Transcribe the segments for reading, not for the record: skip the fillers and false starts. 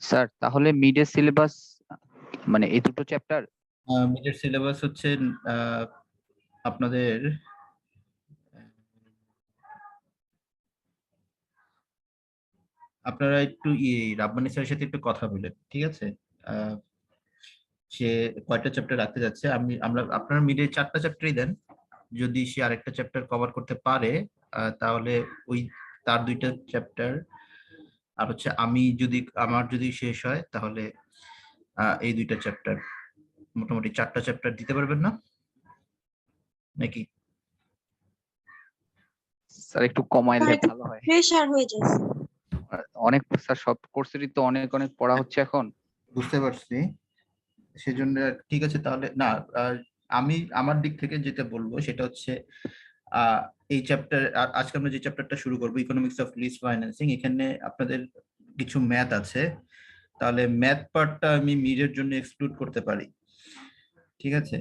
Sir তাহলে মিডের syllabus মানে এই দুটো চ্যাপ্টার? মিডের সিলেবাস হচ্ছে আপনাদের আপনারা একটু রাব্বানি স্যারের সাথে একটু কথা বলেন, ঠিক আছে? সে কয়টা চ্যাপ্টার রাখতে যাচ্ছে, আপনারা মিডে 4টা চ্যাপ্টারই দেন। যদি সে আরেকটা চ্যাপ্টার কভার করতে পারে তাহলে ওই তার 2টা চ্যাপ্টার, আর হচ্ছে আমার যদি শেষ হয় তাহলে এই 2টা চ্যাপ্টার, মোটামুটি 4টা চ্যাপ্টার দিতে পারবেন না নাকি? স্যার একটু কমাইলে ভালো হয়। প্রেসার হয়ে যাচ্ছে। অনেক স্যার, সব কোর্সেরই তো অনেক অনেক পড়া হচ্ছে এখন। বুঝতে পারছি, সেজন্য ঠিক আছে তাহলে। না, আমি আমার দিক থেকে যেটা বলবো সেটা হচ্ছে এই চ্যাপ্টার, আজকে আমরা যে চ্যাপ্টারটা শুরু করবো, ইকোনমিক্স অফ লিজ ফাইন্যান্সিং, এখানে আপনাদের কিছু ম্যাথ আছে। তাহলে ম্যাথ পার্টটা আমি মিডের জন্য এক্সক্লুড করতে পারি, ঠিক আছে?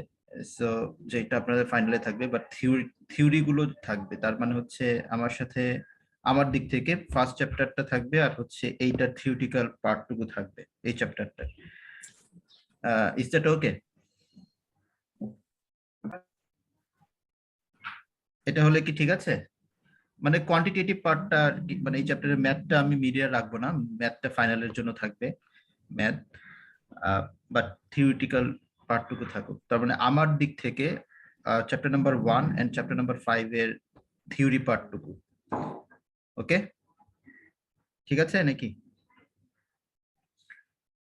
সো যেটা আপনাদের ফাইনালে থাকবে, বাট থিওরি গুলো থাকবে। তার মানে হচ্ছে আমার দিক থেকে ফার্স্ট চ্যাপ্টারটা থাকবে, আর হচ্ছে এইটার থিওরিটিক্যাল পার্টটুকু থাকবে এই চ্যাপ্টারটা। Is that okay? এটা হলে কি ঠিক আছে? মানে কোয়ান্টিটেটিভ পার্টটা, মানে এই চ্যাপ্টারের ম্যাথটা আমি মিডিয়া রাখবো না, ম্যাথটা ফাইনালের জন্য থাকবে ম্যাথ, বাট থিওরিটিক্যাল পার্টটুকু থাকুক। তার মানে আমার দিক থেকে chapter number 1 and chapter number 5 এর থিওরি পার্টটুকু। ওকে, ঠিক আছে নাকি?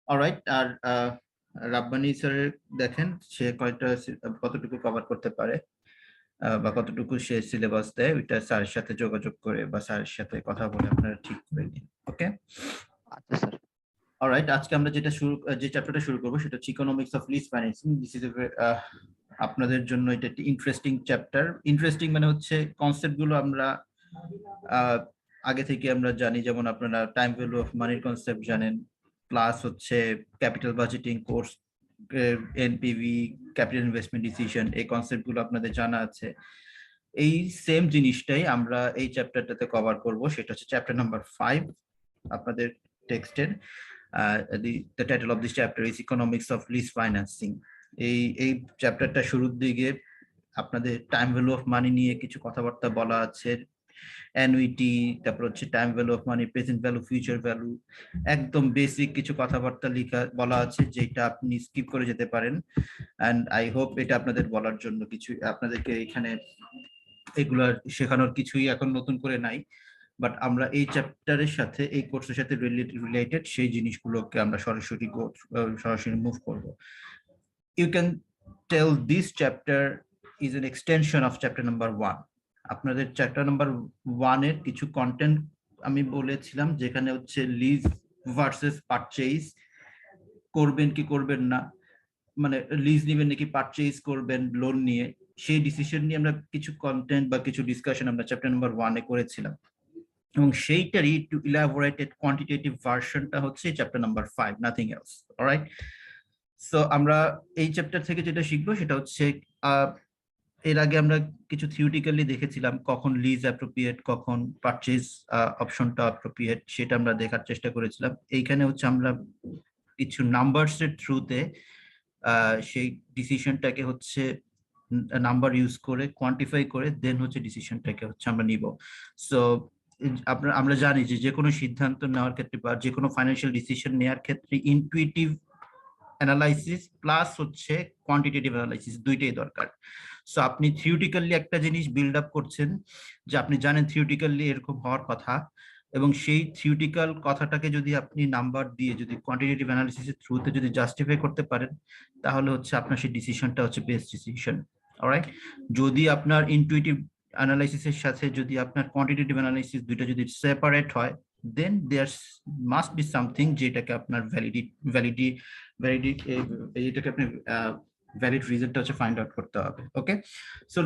অলরাইট। আর রাব্বানি স্যার দেখেন সে কতটুকু কভার করতে পারে বা কতটুকু সে সিলেবাস দেয়, ওইটা স্যারের সাথে যোগাযোগ করে বা স্যারের সাথে কথা বলে আপনারা ঠিক করে দিন। ওকে, আচ্ছা স্যার। অলরাইট। আজকে আমরা যে চ্যাপ্টারটা শুরু করবো সেটা হচ্ছে economics of lease financing. This is আপনাদের জন্য এটা একটি ইন্টারেস্টিং চ্যাপ্টার। ইন্টারেস্টিং মানে হচ্ছে কনসেপ্ট গুলো আমরা আগে থেকে আমরা জানি, যেমন আপনারা টাইম ভ্যালু অফ মানির কনসেপ্ট জানেন, প্লাস হচ্ছে capital budgeting course, NPV, capital investment decision, এই কনসেপ্ট গুলো আপনাদের জানা আছে। এই সেম জিনিসটাই আমরা এই চ্যাপ্টারটাতে কভার করব, সেটা হচ্ছে চ্যাপ্টার নাম্বার 5 আপনাদের টেক্সটের। the title of this chapter is economics of lease financing. এই চ্যাপ্টারটা শুরুর দিকে আপনাদের টাইম ভ্যালু অফ মানি নিয়ে কিছু কথাবার্তা বলা আছে, অ্যানুইটি, তারপর হচ্ছে time value of money, present value, future value, একদম বেসিক কিছু কথাবার্তা বলা আছে যেটা আপনি স্কিপ করে যেতে পারেন। এন্ড আই হোপ এটা আপনাদের বলার জন্য কিছু, আপনাদেরকে এখানে এগুলা শেখানোর কিছুই এখন নতুন করে নাই, বাট আমরা এই চ্যাপ্টারের সাথে, এই কোর্সের সাথে রিলেটেড সেই জিনিসগুলোকে আমরা সরাসরি মুভ করব। You can tell this chapter is an extension of chapter number 1। আপনাদের চ্যাপ্টার নাম্বার 1 এর কিছু কন্টেন্ট আমি বলেছিলাম, যেখানে হচ্ছে লিজ ভার্সেস পারচেজ, করবেন কি করবেন না, মানে লিজ নেবেন নাকি পারচেজ করবেন লোন নিয়ে, সেই ডিসিশন নিয়ে আমরা কিছু কন্টেন্ট বা কিছু ডিসকাশন আমরা চ্যাপ্টার নাম্বার 1 এ করেছিলাম, এবং সেইটারই একটু ইলাবোরেটেড কোয়ান্টিটেটিভ ভার্সনটা হচ্ছে chapter number 5, nothing else. Alright, so আমরা এই চ্যাপ্টার থেকে যেটা শিখবো সেটা হচ্ছে এর আগে আমরা কিছু থিওরিটিক্যালি দেখেছিলাম কখন লিজ অ্যাপ্রোপ্রিয়েট, কখন পারচেজ অপশনটা অ্যাপ্রোপ্রিয়েট, সেটা আমরা দেখার চেষ্টা করেছিলাম। এইখানে হচ্ছে আমরা কিছু নাম্বারসের থ্রুতে সেই ডিসিশনটাকে হচ্ছে নাম্বার ইউজ করে কোয়ান্টিফাই করে দেন হচ্ছে ডিসিশনটাকে হচ্ছে আমরা নিব। সো আমরা জানি যে কোনো সিদ্ধান্ত নেওয়ার ক্ষেত্রে বা যে কোনো ফাইন্যান্সিয়াল ডিসিশন নেওয়ার ক্ষেত্রে ইনটুইটিভ অ্যানালাইসিস প্লাস হচ্ছে কোয়ান্টিটেটিভ অ্যানালাইসিস, দুইটাই দরকার। সো আপনি থিওরিটিক্যালি একটা জিনিস বিল্ড আপ করছেন, যে আপনি জানেন থিওরিটিক্যালি এরকম হওয়ার কথা, এবং সেই থিওরিটিক্যাল কথাটাকে যদি আপনি নাম্বার দিয়ে যদি কোয়ান্টিটেটিভ অ্যানালিসিসের থ্রুতে যদি জাস্টিফাই করতে পারেন, তাহলে হচ্ছে আপনার সেই ডিসিশনটা হচ্ছে বেস্ট ডিসিশন। অলরাইট, যদি আপনার ইনটুইটিভ অ্যানালাইসিসের সাথে যদি আপনার কোয়ান্টিটেটিভ অ্যানালাইসিস দুইটা যদি সেপারেট হয়, দেন দেয়ার মাস্ট বি সামথিং যেটাকে আপনার এটাকে আপনি ভ্যালিড রিজনটা হচ্ছে ফাইন্ড আউট করতে হবে। ওকে, সো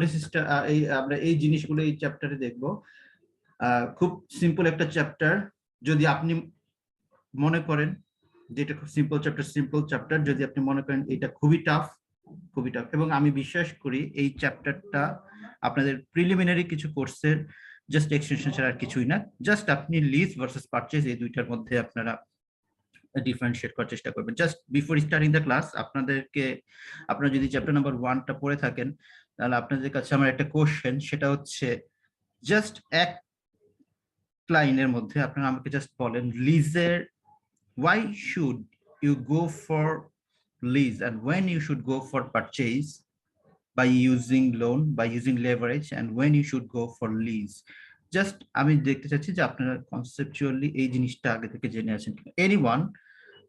আমরা এই জিনিসগুলো এই চ্যাপ্টারে দেখবো। খুব সিম্পল একটা চ্যাপ্টার, যদি আপনি মনে করেন যে এটা খুব সিম্পল চ্যাপ্টার, যদি আপনি মনে করেন এটা খুবই টাফ, এবং আমি বিশ্বাস করি এই চ্যাপ্টারটা আপনাদের প্রিলিমিনারি কিছু কোর্সের জাস্ট এক্সটেনশন ছাড়া আর কিছুই না। জাস্ট আপনি লিজ ভার্সেস পারচেজ এই দুইটার মধ্যে আপনারা ডিফারেন্সিয়েট করার চেষ্টা করবেন। Just before starting the class আপনারা যদি চ্যাপ্টার নাম্বার 1টা পড়ে থাকেন, তাহলে আপনাদের কাছে আমার একটা কোশ্চেন, সেটা হচ্ছে জাস্ট এক লাইনের মধ্যে আপনারা আমাকে জাস্ট বলেন লিজের why should you go for lease and when you should go for purchase by using loan, by using leverage, and when you should go for lease. Just আমি দেখতে চাচ্ছি যে আপনারা কনসেপচুয়ালি এই জিনিসটা আগে থেকে জেনে আছেন। এনিওয়ান,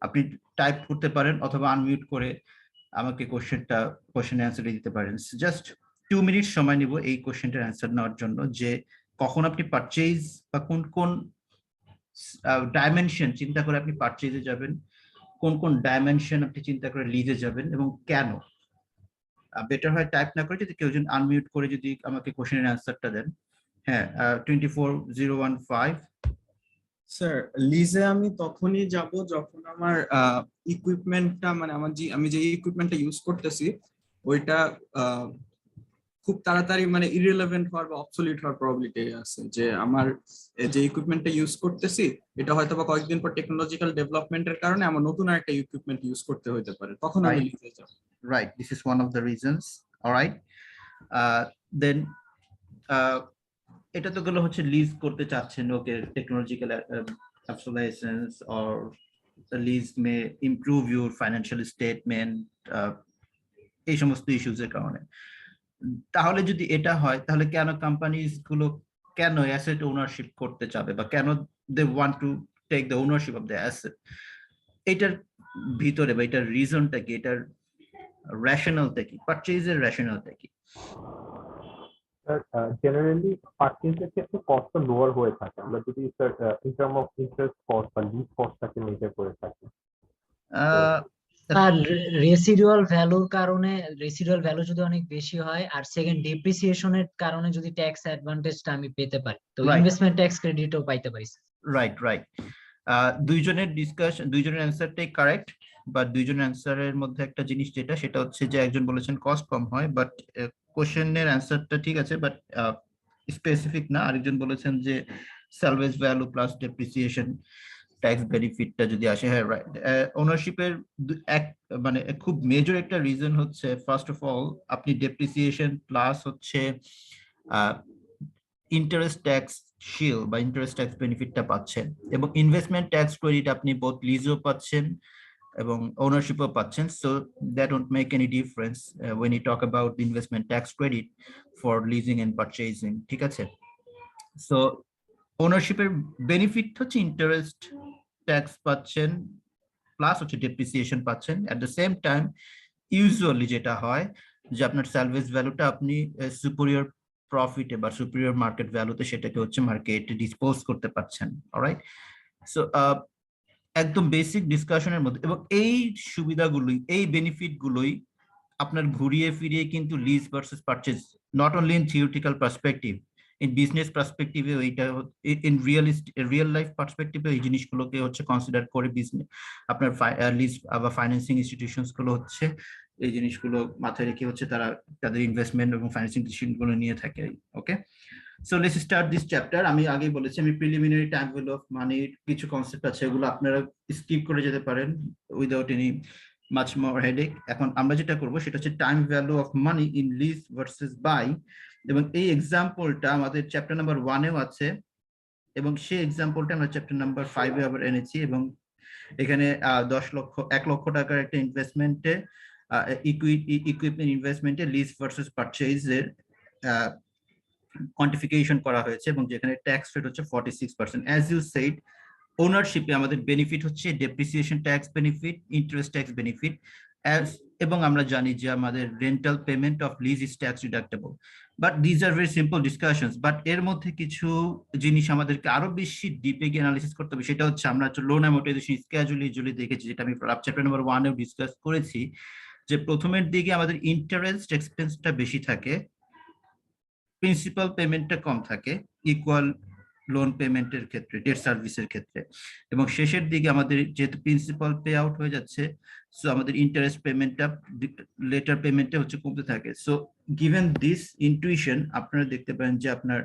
আপনি টাইপ করতে পারেন অথবা আনমিউট করে আমাকে কোশ্চেন অ্যান্সার দিতে পারেন। জাস্ট 2 মিনিট সময় নিব এই কোশ্চেনটার অ্যান্সার নেওয়ার জন্য, যে কখন আপনি পারচেজ বা কোন কোন ডাইমেনশন চিন্তা করে আপনি পারচেজে যাবেন, কোন কোন ডাইমেনশন আপনি চিন্তা করে লিজে যাবেন এবং কেন। বেটার হয় টাইপ না করে যদি কেউ যদি আনমিউট করে যদি আমাকে কোশ্চেনের অ্যান্সারটা দেন। হ্যাঁ, 24015। স্যার, লিজে আমি তখনই যাব যখন আমার ইকুইপমেন্টটা, মানে আমি যে ইকুইপমেন্টটা ইউজ করতেছি ওইটা খুব তাড়াতাড়ি মানে ইররিলেভেন্ট হওয়ার বা অবসলিট হওয়ার প্রবাবিলিটি আছে। যে আমার যে ইকুইপমেন্টটা ইউজ করতেছি এটা হয়তো বা কয়েকদিন পর টেকনোলজিক্যাল ডেভেলপমেন্টের কারণে আমার নতুন একটা ইকুইপমেন্ট ইউজ করতে হতে পারে, তখন আমি লিজে যাব। Right, this is one of the reasons. All right, then এটা তো গেল হচ্ছে লিজ করতে চাচ্ছেন, ওকে, technological obsolescence or the lease may improve your financial statement, এই সমস্ত ইস্যুজের কারণে। তাহলে যদি এটা হয় তাহলে কেন কোম্পানিজ গুলো কেন অ্যাসেট ওনারশিপ করতে চাবে বা কেন they want to take the ownership of the asset? এটার ভিতরে বা এটার রিজনটা কি, এটার রেশনালটা কি, পারচেজের রেশনালটা কি? জেনারেলি পারচেজের ক্ষেত্রে কস্টটা লোয়ার হয়ে থাকে, আমরা যদি sir in term of interest cost বা লিজ কস্টটাকে মেজার করে থাকি। আর রেসিডুয়াল ভ্যালুর কারণে, রেসিডুয়াল ভ্যালু যদি অনেক বেশি হয় আর সেকেন্ড ডেপ্রিসিয়েশনের কারণে যদি ট্যাক্স অ্যাডভান্টেজটা আমি পেতে পারি, তো ইনভেস্টমেন্ট ট্যাক্স ক্রেডিটও পাইতে পারি। রাইট, দুইজনের ডিসকাশন, দুইজনের অ্যান্সারটাই কারেক্ট, বাট দুইজনের অ্যান্সারের মধ্যে একটা জিনিস সেটা হচ্ছে যে একজন বলেছেন কস্ট কম হয়, বাট কোশ্চেনের অ্যান্সারটা ঠিক আছে বাট স্পেসিফিক না। আরেকজন বলেছেন যে salvage value plus depreciation tax বেনিফিটটা যদি আসে। হ্যাঁ, রাইট। ওনারশিপের এক মানে খুব মেজর একটা রিজন হচ্ছে, ফার্স্ট অফ অল আপনি ডেপ্রিসিয়েশন প্লাস হচ্ছে ইন্টারেস্ট ট্যাক্স শিল বা ইন্টারেস্ট ট্যাক্স বেনিফিটটা পাচ্ছেন, এবং ইনভেস্টমেন্ট ট্যাক্স ক্রেডিট আপনি বোথ লিজও পাচ্ছেন এবং ওনারশিপও পাচ্ছেন। So that don't make any difference when you talk about the investment tax credit for leasing and purchasing, ঠিক আছে? সো ওনারশিপের বেনিফিট হচ্ছে ইন্টারেস্ট ট্যাক্স পাচ্ছেন প্লাস হচ্ছে ডেপ্রিসিয়েশন পাচ্ছেন। At the same time usually যেটা হয় যে আপনার সালভেজ ভ্যালুটা আপনি সুপিরিয়র প্রফিটে বা সুপিরিয়র মার্কেট ভ্যালুতে সেটাকে হচ্ছে মার্কেটে ডিসপোজ করতে পারছেন। অলরাইট, সো একদম বেসিক ডিসকাশনের মধ্যে, এবং এই সুবিধাগুলোই, এই বেনিফিটগুলোই আপনার ঘুরিয়ে ফিরিয়ে কিন্তু lease versus purchase, not only in theoretical perspective, in business পার্সপেক্টিভে, এইটা ইন রিয়েল লাইফ পার্সপেক্টিভে এই জিনিসগুলোকে হচ্ছে কনসিডার করে বিজনেস আপনার লিজ বা ফাইন্যান্সিং ইনস্টিটিউশনস গুলো হচ্ছে এই জিনিসগুলো মাথায় রেখে হচ্ছে তারা তাদের ইনভেস্টমেন্ট এবং ফাইন্যান্সিং ডিসিশনগুলো নিয়ে থাকে। Okay, so let's start this chapter. আমি আগেই বলেছি আমি প্রিলিমিনারি টাইম ভ্যালু অফ মানির কিছু কনসেপ্ট আছে, এগুলো আপনারা স্কিপ করে যেতে পারেন without any much more headache. এখন আমরা যেটা করবো সেটা হচ্ছে time value of money in lease versus buy, এবং এই এক্সাম্পলটা আমাদের চ্যাপ্টার নাম্বার 1-এও আছে এবং সেই এক্সাম্পলটা আমরা চ্যাপ্টার নাম্বার 5-এ আবার এনেছি, এবং এখানে 1 লক্ষ টাকার একটা ইনভেস্টমেন্টে ইকুইপমেন্ট ইনভেস্টমেন্টে লিজ ভার্সেস পারচেজের কোয়ান্টিফিকেশন করা হয়েছে, এবং যেখানে ট্যাক্স রেট হচ্ছে 46%। অ্যাজ ইউ সেড, ওনারশিপে আমাদের বেনিফিট হচ্ছে depreciation tax benefit, interest tax benefit, এবং আমরা জানি যে আমাদের rental payment of lease is tax deductible. But these are very simple discussions, but এর মধ্যে কিছু জিনিস আমাদেরকে আরো বেশি ডিপে গিয়ে অ্যানালিসিস করতে হবে। সেটা হচ্ছে আমরা লোন অ্যামোর্টাইজেশন স্কেজুয়ালি দেখেছি, যেটা আমি চ্যাপ্টার নাম্বার 1-এও ডিসকাস করেছি, যে প্রথমের দিকে আমাদের ইন্টারেস্ট এক্সপেন্সটা বেশি থাকে, প্রিন্সিপাল পেমেন্টটা কম থাকে ইকুয়াল লোন পেমেন্টের ক্ষেত্রে, ডেট সার্ভিসের ক্ষেত্রে, এবং শেষের দিকে আমাদের যেহেতু প্রিন্সিপাল পে আউট হয়ে যাচ্ছে, সো আমাদের ইন্টারেস্ট পেমেন্টটা, লেটার পেমেন্টটা হচ্ছে কমতে থাকে। সো গিভেন দিস ইনটুইশন, আপনারা দেখতে পারেন যে আপনার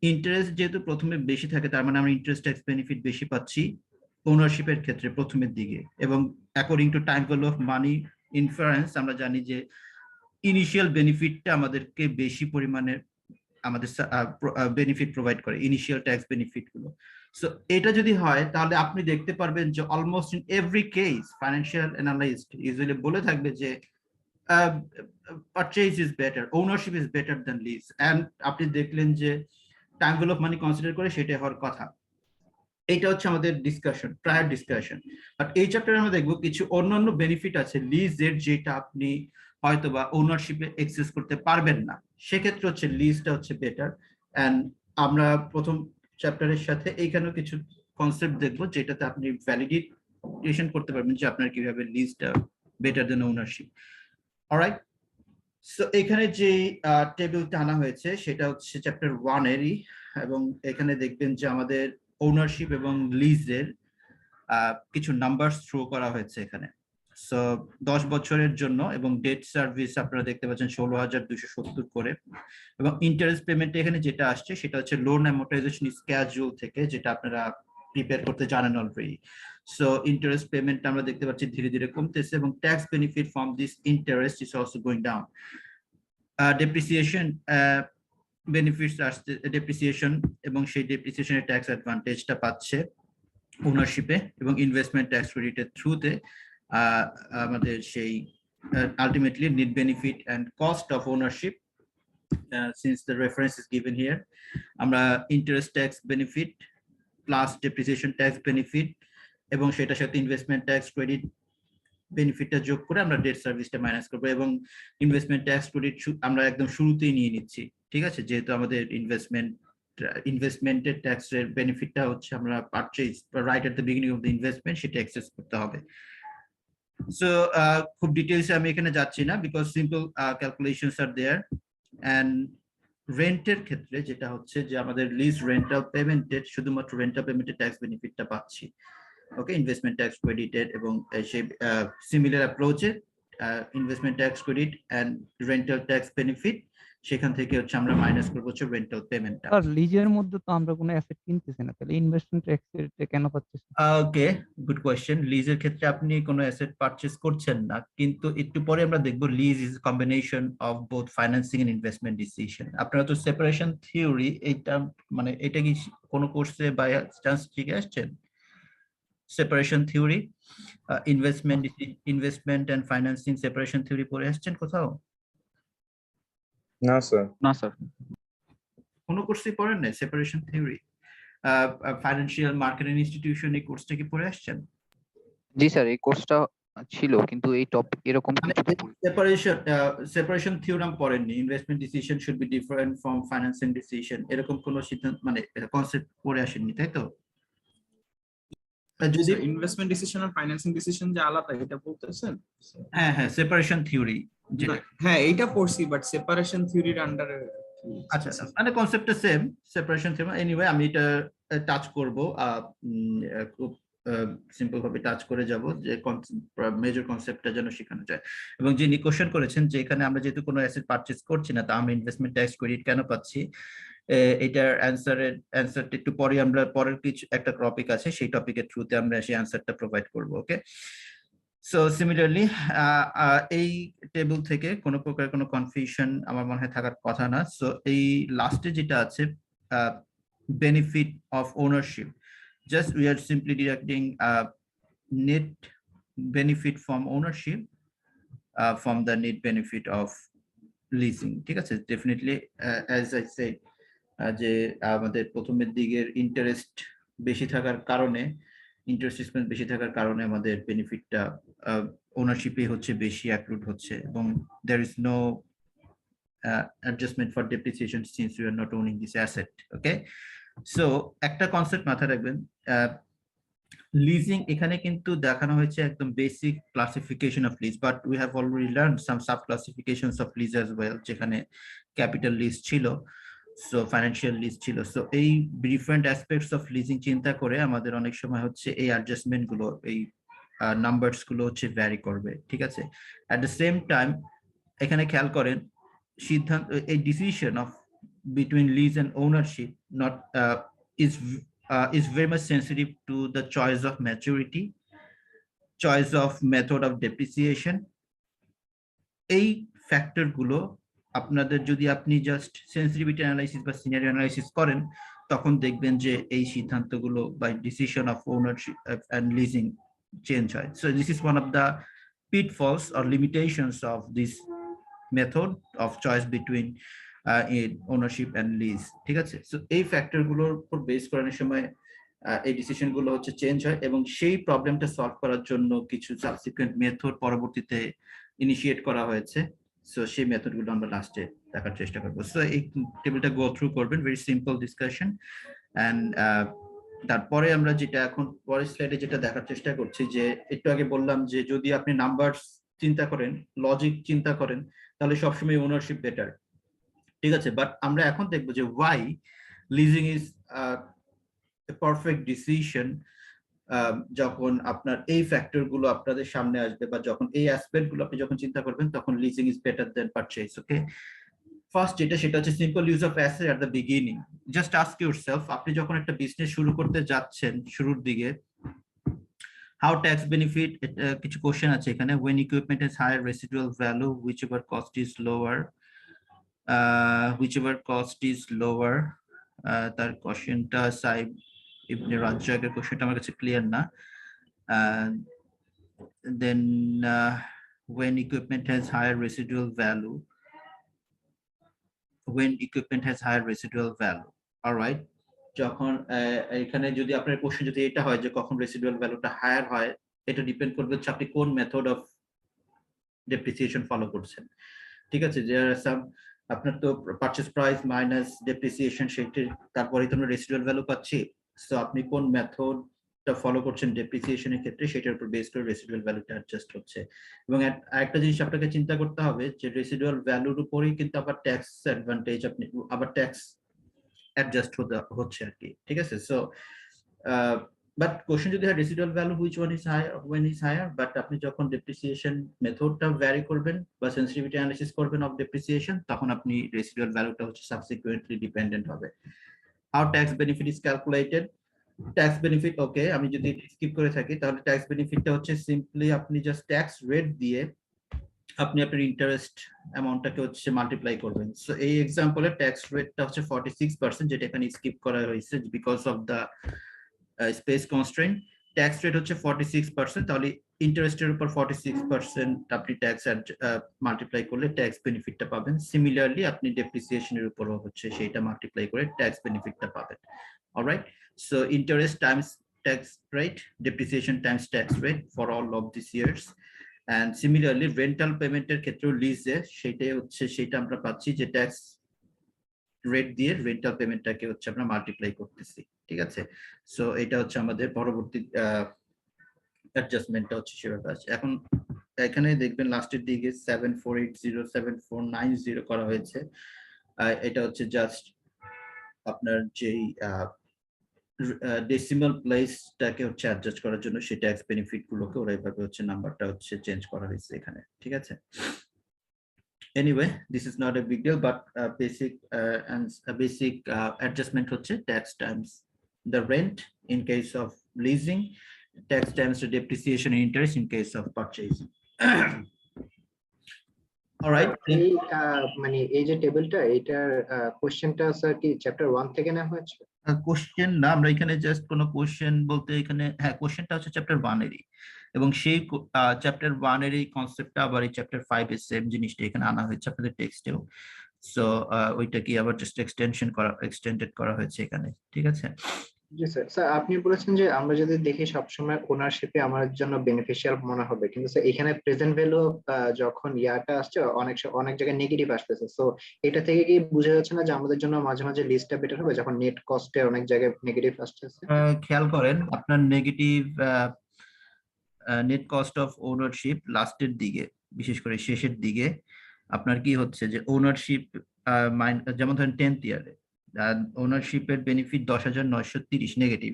ইন্টারেস্ট যেহেতু প্রথমে বেশি থাকে, তার মানে আমরা ইন্টারেস্ট ট্যাক্স বেনিফিট বেশি পাচ্ছি, ওনারশিপের ক্ষেত্রে প্রথমের দিকে, এবং according to time value of money inference আমরা জানি যে ইনিশিয়াল বেনিফিটটা আমাদেরকে বেশি পরিমাণে আমাদের বেনিফিট প্রোভাইড করে, ইনিশিয়াল ট্যাক্স বেনিফিট গুলো। সো এটা যদি হয় তাহলে আপনি দেখতে পারবেন যে almost in every case financial analyst usually বলে থাকবে যে purchase is better, ownership is better than lease, and আপনি দেখলেন যে time value of money consider করে সেটা হওয়ার কথা। এইটা হচ্ছে আমাদের ডিসকাশন, প্রায়ার ডিসকাশন। বাট এই চ্যাপ্টারে আমরা দেখবো কিছু অন্যান্য বেনিফিট আছে লিজের, যেটা আপনি হয়তোবা ওনারশিপে এক্সেস করতে পারবেন না, সেক্ষেত্রে হচ্ছে লিজটা হচ্ছে বেটার। এন্ড আমরা প্রথম চ্যাপ্টারের সাথে এইখানেও কিছু কনসেপ্ট দেখবো যেটাতে আপনি ভ্যালিডেশন করতে পারবেন যে আপনার কিভাবে লিজটা better than ownership. Alright, so এখানে যে টেবিলটা আনা হয়েছে সেটা হচ্ছে চ্যাপ্টার 1 এরই, এবং এখানে দেখবেন যে আমাদের ওনারশিপ এবং লিজের কিছু নাম্বার থ্রো করা হয়েছে এখানে। সো 10 বছরের জন্য, এবং ডেট সার্ভিস আপনারা দেখতে পাচ্ছেন 16,270 করে, এবং ইন্টারেস্ট পেমেন্ট এখানে যেটা আসছে সেটা হচ্ছে লোন অ্যামোর্টাইজেশন স্কেডিউল থেকে, যেটা আপনারা প্রিপেয়ার করতে জানেন অলরেডি। সো ইন্টারেস্ট পেমেন্ট আমরা দেখতে পাচ্ছি ধীরে ধীরে কমতেছে, এবং tax benefit from this interest is also going down. Depreciation benefits আসছে, ডেপ্রিসিয়েশন, এবং সেই ডেপ্রিসিয়েশনের ট্যাক্স অ্যাডভান্টেজটা পাচ্ছে ওনারশিপে, এবং ইনভেস্টমেন্ট ট্যাক্স ক্রেডিটের থ্রুতে আমাদের সেই ultimately net benefit and cost of ownership, since the reference is given here, আমরা interest tax benefit plus depreciation tax benefit এবং সেটার সাথে ইনভেস্টমেন্ট ট্যাক্স ক্রেডিট বেনিফিটটা যোগ করে আমরা ডেট সার্ভিসটা মাইনাস করবো, এবং ইনভেস্টমেন্ট ট্যাক্স ক্রেডিট আমরা একদম শুরুতেই নিয়ে নিচ্ছি, ঠিক আছে, যেহেতু আমাদের ইনভেস্টমেন্টের ট্যাক্সের বেনিফিটটা হচ্ছে আমরা purchase right at the beginning of the investment সেটা অ্যাক্সেস করতে হবে। সো খুব ডিটেইলসে আমি এখানে যাচ্ছি না, because simple calculations are there. And রেন্টের ক্ষেত্রে যেটা হচ্ছে যে আমাদের লিজ রেন্টাল পেমেন্টের শুধুমাত্র রেন্টাল পেমেন্টের ট্যাক্স বেনিফিটটা পাচ্ছি, ওকে, ইনভেস্টমেন্ট ট্যাক্স ক্রেডিটেড, এবং সেই সিমিলার অ্যাপ্রোচে investment tax credit and rental tax benefit, সেখান থেকে হচ্ছে আমরা মাইনাস করবো হচ্ছে রেন্টাল পেমেন্টটা। আর লিজের মধ্যে তো আমরা কোনো অ্যাসেট কিনতেছি না, তাহলে ইনভেস্টমেন্ট ট্যাক্স কেন পাচ্ছি? ওকে, গুড কোয়েশ্চেন। লিজের ক্ষেত্রে আপনি কোনো অ্যাসেট পারচেজ করছেন না, কিন্তু একটু পরে আমরা দেখবো lease is combination of both financing and investment decision. আপনারা তো সেপারেশন থিওরি এইটা মানে এটা কি কোনো কোর্সে বাই চান্স শিখে আসছেন? Separation theory, investment and financing separation theory পড়ে আসছেন কোথাও? না স্যার। না স্যার। কোনো কোর্সই পড়েন না separation theory? Financial marketing institution এই কোর্সটা কি পড়ে আসছেন? জি স্যার, এই কোর্সটা ছিল, কিন্তু এই টপিক এরকম সেপারেশন থিওরাম পড়েননি? Investment decision should be different from financing decision, এরকম কোনো সিদ্ধান্ত মানে কনসেপ্ট পড়ে আসেননি, তাই তো? যদি ইনভেস্টমেন্ট ডিসিশন আর ফাইন্যান্সিং ডিসিশন যে আলাদা এটা বলতেছেন? হ্যাঁ হ্যাঁ, সেপারেশন থিওরি, হ্যাঁ এইটা পড়ছি, বাট সেপারেশন থিওরির আন্ডারে। আচ্ছা, মানে কনসেপ্টটা সেম, সেপারেশন থিওরি। এনিওয়ে আমি এটা টাচ করব, খুব সিম্পল ভাবে টাচ করে যাব যে মেজর কনসেপ্টটা যেন শেখানো যায়। এবং যিনি কোশ্চেন করেছেন যে এখানে আমরা যেহেতু কোনো অ্যাসেট পারচেজ করছি না, তা আমরা ইনভেস্টমেন্ট ট্যাক্স ক্রেডিট কেন পাচ্ছি, এটার অ্যান্সারটা একটু পরে আমরা পরের কিছু একটা টপিক আছে সেই টপিকের থ্রুতে আমরা সেই অ্যান্সারটা প্রোভাইড করব। ওকে, সো সিমিলারলি এই টেবিল থেকে কোনো প্রকার কোনো কনফিউশন আমার মনে হয় থাকার কথা না। সো এই লাস্টে যেটা আছে benefit of ownership, just we are simply deducting net benefit from ownership from the net benefit of leasing, ঠিক আছে? ডেফিনেটলি as I said যে আমাদের প্রথমের দিকের ইন্টারেস্ট বেশি থাকার কারণে, ইন্টারেস্ট এক্সপেন্স বেশি থাকার কারণে আমাদের বেনিফিটটা ওনারশিপে হচ্ছে বেশি অ্যাক্রুড হচ্ছে, এবং there is no adjustment for depreciation since we are not owning this asset. Okay, so একটা কনসেপ্ট মাথায় রাখবেন, লিজিং এখানে কিন্তু দেখানো হয়েছে একদম basic classification of lease, but we have already learn some sub classifications of lease as well, যেখানে capital lease ছিল, সো ফাইন্যান্সিয়াল লিজ ছিল। সো এই ডিফারেন্ট অ্যাসপেক্টস অফ লিজিং চিন্তা করে আমাদের অনেক সময় হচ্ছে এই অ্যাডজাস্টমেন্ট গুলো, এই নাম্বারস গুলো হচ্ছে ভ্যারি করবে, ঠিক আছে? অ্যাট দ্য সেম টাইম এখানে খেয়াল করেন সিদ্ধান্ত, এই decision of between lease and ownership not is is very much sensitive to the choice of maturity, choice of method of depreciation. এই ফ্যাক্টর গুলো আপনাদের যদি আপনি জাস্ট সেন্সিটিভিটি অ্যানালাইসিস বা সিনারিও অ্যানালাইসিস করেন, তখন দেখবেন যে এই সিদ্ধান্তগুলো বা decision of ownership and leasing change হয়। So this is one of the pitfalls or limitations of this method of choice between ownership and lease, ঠিক আছে? সো এই ফ্যাক্টর গুলোর উপর বেস করানোর সময় এই ডিসিশন গুলো হচ্ছে চেঞ্জ হয়, এবং সেই প্রবলেমটা সলভ করার জন্য কিছু সাবসিকুয়েন্ট মেথড পরবর্তীতে ইনিশিয়েট করা হয়েছে। সো সেই মেথড গুলো আমরা লাস্টে দেখার চেষ্টা করবো। সো এই টেবিলটা গো থ্রু করবেন, ভেরি সিম্পল ডিসকাশন। অ্যান্ড তারপরে আমরা যেটা এখন পরের স্লাইডে যেটা দেখার চেষ্টা করছি, যে একটু আগে বললাম যে যদি আপনি নাম্বার চিন্তা করেন, লজিক চিন্তা করেন, তাহলে সবসময় ওনারশিপ বেটার, ঠিক আছে? বাট আমরা এখন দেখবো যে why leasing is perfect decision যখন আপনার এই ফ্যাক্টর গুলো আপনাদের সামনে আসবে, বা যখন এই অ্যাসপেক্ট গুলো আপনি যখন চিন্তা করবেন, তখন leasing is better then purchase. Okay, first যেটা সেটা হচ্ছে simple use of asset at the beginning. Just ask yourself, আপনি যখন একটা বিজনেস শুরু করতে যাচ্ছেন শুরুর দিকে, হাউ ট্যাক্স বেনিফিট, কিছু কোশ্চেন আছে এখানে। when equipment has higher residual value, whichever cost is lower, তার কোশ্চেনটা সাইব ইবনে রাজ্জাকের কোশ্চেনটা আমার কাছে ক্লিয়ার না। then when equipment has higher residual value, alright, যখন এখানে যদি আপনার কোশ্চেন যদি এটা হয় যে কখন রেসিডুয়াল ভ্যালুটা হায়ার হয়, এটা ডিপেন্ড করবে হচ্ছে আপনি কোন মেথড অফ ডেপ্রিসিয়েশন ফলো করছেন, ঠিক আছে? যে আপনার তো পারচেজ প্রাইস মাইনাস ডেপ্রিসিয়েশন, সেটা তারপরেই তো আমরা রেসিডুয়াল ভ্যালু পাচ্ছি। সো আপনি কোন মেথডটা ফলো করছেন ডেপ্রিসিয়েশনের ক্ষেত্রে, সেটার উপর বেস করে রেসিডুয়াল ভ্যালুটা অ্যাডজাস্ট হচ্ছে। এবং আরেকটা জিনিস আপনাকে চিন্তা করতে হবে যে রেসিডুয়াল ভ্যালুর উপরেই কিন্তু আবার ট্যাক্স অ্যাডভান্টেজ, আপনি আবার ট্যাক্স অ্যাডজাস্ট হচ্ছে আর কি, ঠিক আছে? সো বাট কোশ্চেন যদি হয় residual value which one is higher, when is higher, but আপনি যখন ডেপ্রিসিয়েশন মেথডটা ভ্যারি করবেন বা সেন্সিটিভিটি অ্যানালাইসিস করবেন অফ ডেপ্রিসিয়েশন, তখন আপনি রেসিডুয়াল ভ্যালুটা হচ্ছে সাবসিকুয়েন্টলি ডিপেন্ডেন্ট হবে। How tax benefit is calculated, tax benefit, okay, আমি যদি স্কিপ করে থাকি তাহলে ট্যাক্স বেনিফিটটা হচ্ছে সিম্পলি আপনি জাস্ট ট্যাক্স রেট দিয়ে আপনি আপনার ইন্টারেস্ট অ্যামাউন্টটাকে হচ্ছে মাল্টিপ্লাই করবেন। সো এই এক্সাম্পলে ট্যাক্স রেটটা হচ্ছে 46%, যেটা এখানে স্কিপ করা হয়েছে because of the space constraint. Tax rate হচ্ছে 46%, তাহলে ইন্টারেস্টের উপর 46% আপনি ট্যাক্স মাল্টিপ্লাই করলে ট্যাক্স বেনিফিটটা পাবেন। সিমিলারলি আপনি ডেপ্রিসিয়েশনের উপরও হচ্ছে সেইটা মাল্টিপ্লাই করে ট্যাক্স বেনিফিটটা পাবেন। Alright, so interest Times tax rate, depreciation times tax rate for all of these years. And similarly rental পেমেন্টের ক্ষেত্রেও লিজে সেটাই হচ্ছে, সেটা আমরা পাচ্ছি যে ট্যাক্স রেট দিয়ে রেন্টাল পেমেন্টটাকে হচ্ছে আমরা মাল্টিপ্লাই করতেছি, ঠিক আছে? সো এটা হচ্ছে আমাদের পরবর্তী অ্যাডজাস্টমেন্টটা হচ্ছে সেভাবে আছে। এখন এখানে দেখবেন লাস্টের দিকে 7480 7490 করা হয়েছে। এটা হচ্ছে জাস্ট আপনার যেই ডেসিমাল প্লেসটাকে হচ্ছে অ্যাডজাস্ট করার জন্য সেই ট্যাক্স বেনিফিট গুলোকে ওরা এইভাবে হচ্ছে নাম্বারটা হচ্ছে চেঞ্জ করা হয়েছে এখানে, ঠিক আছে? Anyway, this is not a big deal, but basic adjustment হচ্ছে tax times the rent in case of leasing, tax times the depreciation and interest in case of purchasing. All right. মানে এই যে টেবিলটা, এটার কোশ্চেনটা স্যার কি chapter 1 থেকে নেওয়া হয়েছে? কোশ্চেন না, আমরা এখানে জাস্ট কোন কোশ্চেন বলতে এখানে, হ্যাঁ, কোশ্চেনটা হচ্ছে চ্যাপ্টার 1 এরই, এবং সেই চ্যাপ্টার 1 এর এই কনসেপ্টটা আবার এই চ্যাপ্টার 5 এর সেম জিনিসটা এখানে আনা হয়েছে আপনাদের টেক্সটেও। সো ওইটা কি আবার জাস্ট এক্সটেন্ডেড করা হয়েছে এখানে, ঠিক আছে? জি স্যার। স্যার আপনি বলেছেন যে আমরা যদি দেখি সবসময় ওনারশিপে আমার জন্য বেনিফিশিয়াল মনে হবে, কিন্তু স্যার এখানে প্রেজেন্ট ভ্যালু যখন ইয়াটা আসছে অনেক জায়গায় নেগেটিভ আসতেছে। সো এটা থেকে কি বোঝা যাচ্ছে না যে আমাদের জন্য মাঝে মাঝে লিস্টটা বেটার হবে যখন নেট কস্টে অনেক জায়গায় নেগেটিভ আসতেছে? খেয়াল করেন আপনার negative net cost of ownership লাস্টের দিকে, বিশেষ করে শেষের দিকে আপনার কি হচ্ছে যে ওনারশিপ যেমন ধরেন 10th ইয়ারে ওনারশিপের বেনিফিট 10,930 নেগেটিভ,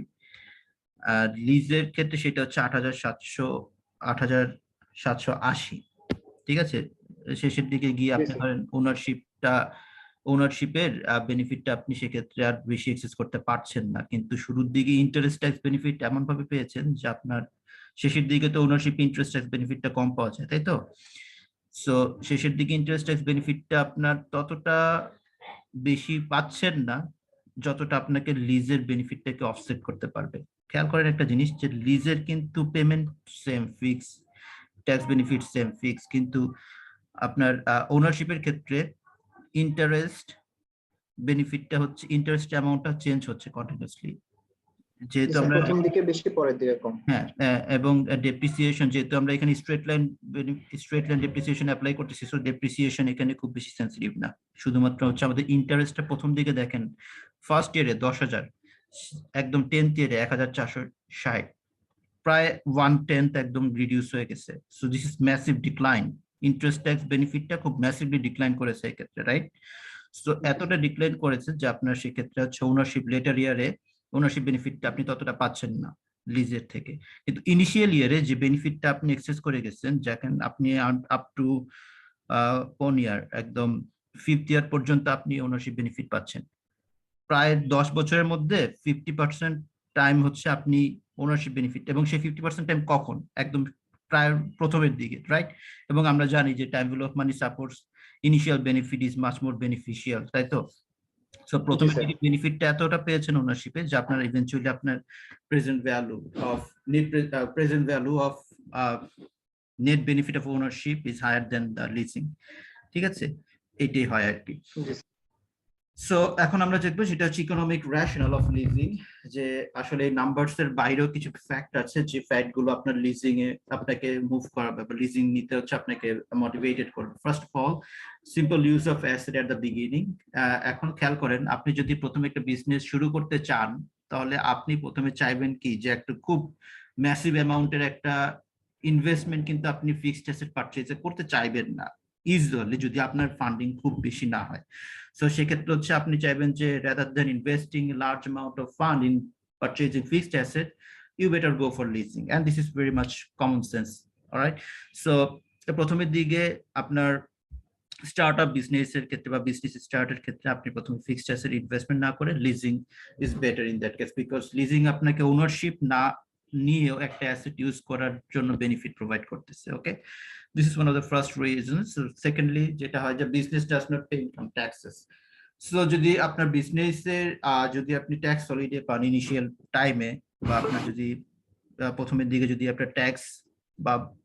আর লিজের ক্ষেত্রে সেটা হচ্ছে 8,780, ঠিক আছে? শেষের দিকে গিয়ে আপনি ধরেন ওনারশিপটা ওনারশিপের বেনিফিটটা আপনি সেক্ষেত্রে আর বেশি এক্সেস করতে পারছেন না, কিন্তু শুরুর দিকে ইন্টারেস্ট ট্যাক্স বেনিফিট এমন ভাবে পেয়েছেন যে আপনার শেষের দিকে তো ওনারশিপ ইন্টারেস্ট ট্যাক্স বেনিফিটটা কম পাওয়া যায়, তাই তো? সো শেষের দিকে ইন্টারেস্ট ট্যাক্স বেনিফিটটা আপনার ততটা বেশি পাচ্ছেন না যতটা আপনাকে লিজের বেনিফিটটাকে অফসেট করতে পারবে। খেয়াল করেন একটা জিনিস, যে লিজের কিন্তু payment same fix, tax benefit same fix, কিন্তু আপনার ওনারশিপের ক্ষেত্রে ইন্টারেস্ট বেনিফিটটা হচ্ছে, ইন্টারেস্ট অ্যামাউন্টটা চেঞ্জ হচ্ছে কন্টিনিউয়াসলি, যেহেতু আমরা প্রথম দিকে বেশি পরের দিকে কম। হ্যাঁ, এবং ডেপ্রিসিয়েশন, যেহেতু আমরা এখানে স্ট্রেট লাইন ডেপ্রিসিয়েশন অ্যাপ্লাই করতেছি, সো ডেপ্রিসিয়েশন এখানে খুব বেশি সেন্সিটিভ না। শুধুমাত্র হচ্ছে আমাদের ইন্টারেস্টটা প্রথম দিকে দেখেন, ফার্স্ট ইয়ারে 10,000, একদম 10th ইয়ারে 1,460, প্রায় 1/10 একদম রিডিউস হয়ে গেছে। So this is massive decline. Interest tax বেনিফিটটা খুব ম্যাসিভলি ডিক্লাইন করেছে এক্ষেত্রে, রাইট? সো এতটা ডিক্লাইন করেছে যে আপনার সেক্ষেত্রে হচ্ছে ওনারশিপ লেটার ইয়ারে ওনারশিপ বেনিফিটটা আপনি ততটা পাচ্ছেন না লিজের থেকে, কিন্তু ইনিশিয়াল ইয়ারে যে বেনিফিটটা আপনি এক্সেস করে গেছেন, যেখানে আপনি আপ টু কোন ইয়ার, একদম 5th ইয়ার পর্যন্ত আপনি ওনারশিপ বেনিফিট পাচ্ছেন। প্রায় 10 বছরের মধ্যে 50% টাইম হচ্ছে আপনি ওনারশিপ বেনিফিট, এবং সেই 50% টাইম কখন? একদম প্রায় প্রথমের দিকে, রাইট? এবং আমরা জানি যে time value of money supports initial benefit is much more beneficial, তাই তো? সো প্রথমের দিকে বেনিফিটটা এতটা পেয়েছেন ওনারশিপে যে আপনার ইভেন্চুয়ালি আপনার present value of net benefit of ownership is higher than the leasing. ঠিক আছে, এটাই হয় আর কি। সো এখন আমরা দেখবো সেটা হচ্ছে ইকোনমিক রেশনাল অফ লিজিং, যে আসলে নাম্বারস এর বাইরেও কিছু ফ্যাক্ট আছে যে ফ্যাক্ট গুলো আপনার লিজিং এ আপনাকে মুভ করাবে বা লিজিং নিতে হচ্ছে আপনাকে মোটিভেটেড করবে। First of all, simple use of asset at the beginning. এখন খেয়াল করেন, আপনি যদি প্রথমে একটা বিজনেস শুরু করতে চান, তাহলে আপনি প্রথমে চাইবেন কি যে একটা খুব ম্যাসিভ অ্যামাউন্টের একটা ইনভেস্টমেন্ট কিন্তু আপনি ফিক্সড অ্যাসেট পারচেজ করতে চাইবেন না ইউজুয়ালি, যদি আপনার ফান্ডিং খুব বেশি না হয়। সো সেক্ষেত্রে হচ্ছে আপনি চাইবেন যে rather than investing a large amount of fund in purchasing fixed asset, you better go for leasing, and this is very much common sense. All right, so প্রথমের দিকে আপনার স্টার্টআপ বিজনেসের ক্ষেত্রে বা বিজনেস স্টার্টের ক্ষেত্রে আপনি প্রথমে ফিক্সড অ্যাসেট ইনভেস্টমেন্ট না করে leasing is better in that case, because leasing আপনাকে ওনারশিপ না নিয়েও একটা অ্যাসেট ইউজ করার জন্য বেনিফিট প্রোভাইড করতেছে। ওকে, this is one of the first reasons. So secondly, যেটা হয় যে business does not pay income taxes. So যদি আপনার বিজনেসের যদি আপনি ট্যাক্স হলিডে পান ইনিশিয়াল টাইমে, বা আপনার যদি প্রথমের দিকে যদি আপনার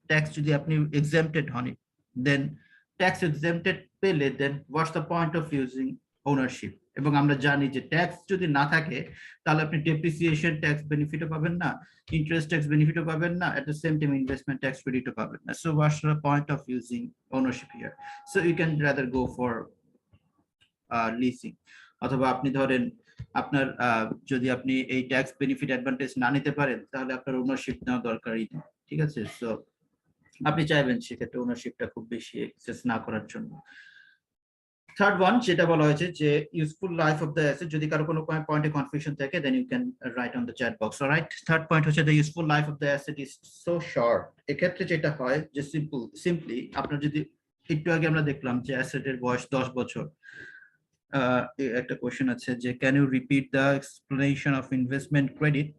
ট্যাক্স যদি আপনি এক্সাম্পটেড হন, দেন ট্যাক্স এক্সাম্পটেড পেলে then what's the point of using ownership? এবং আমরা জানি যে ট্যাক্স যদি না থাকে তাহলে আপনি ডেপ্রিসিয়েশন ট্যাক্স বেনিফিটও পাবেন না, ইন্টারেস্ট ট্যাক্স বেনিফিটও পাবেন না, at the same time investment tax ক্রেডিটও পাবেন না। So what's the point of using ownership here? So you can rather go for leasing. অথবা আপনি ধরেন আপনার যদি আপনি এই ট্যাক্স বেনিফিট অ্যাডভান্টেজ না নিতে পারেন, তাহলে আপনার ওনারশিপ নেওয়া দরকারই নেই। ঠিক আছে, সো আপনি চাইবেন সেক্ষেত্রে ওনারশিপটা খুব বেশি এক্সেস না করার জন্য। থার্ড ওয়ান, যেটা বলা হয়েছে যে useful life of the asset, যদি কারো কোনো পয়েন্টে কনফিউশন থাকে then you can write on the chat box. Alright, third point হচ্ছে the useful life of the asset is so short. এক্ষেত্রে যেটা হয় যে সিম্পলি আপনার যদি একটু আগে আমরা দেখলাম যে অ্যাসেটের বয়স 10 বছর, একটা কোশ্চেন আছে যে can you repeat the explanation of investment credit?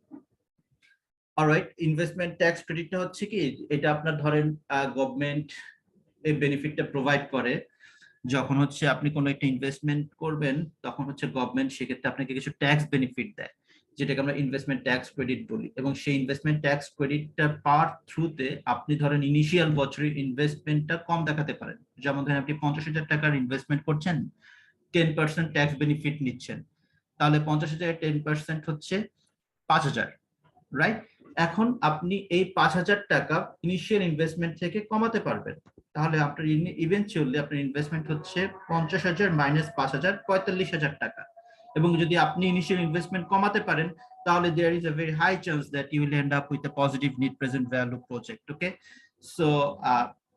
Alright, investment tax ক্রেডিটটা হচ্ছে কি, এটা আপনার ধরেন গভর্নমেন্ট এই বেনিফিটটা প্রোভাইড করে যখন হচ্ছে আপনি কোনো একটা ইনভেস্টমেন্ট করবেন, তখন হচ্ছে গভর্নমেন্ট সেক্ষেত্রে আপনাকে কিছু ট্যাক্স বেনিফিট দেয়, যেটাকে আমরা ইনভেস্টমেন্ট ট্যাক্স ক্রেডিট বলি। এবং সেই ইনভেস্টমেন্ট ট্যাক্স ক্রেডিটটা পাওয়ার থ্রুতে আপনি ধরেন ইনিশিয়াল বছরের ইনভেস্টমেন্টটা কম দেখাতে পারেন। যেমন ধরেন আপনি 50,000 টাকার ইনভেস্টমেন্ট করছেন, 10% ট্যাক্স বেনিফিট নিচ্ছেন, তাহলে 50,000 10% হচ্ছে 5,000, রাইট? এখন আপনি এই 5,000 টাকা ইনিশিয়াল ইনভেস্টমেন্ট থেকে কমাতে পারবেন, তাহলে আপনার ইভেন্চুয়ালি আপনার ইনভেস্টমেন্ট হচ্ছে 50,000 মাইনাস 5,000, 45,000 টাকা। এবং যদি আপনি ইনিশিয়াল ইনভেস্টমেন্ট কমাতে পারেন, তাহলে there is a very high chance that you will end up with a positive net present value project. Okay, so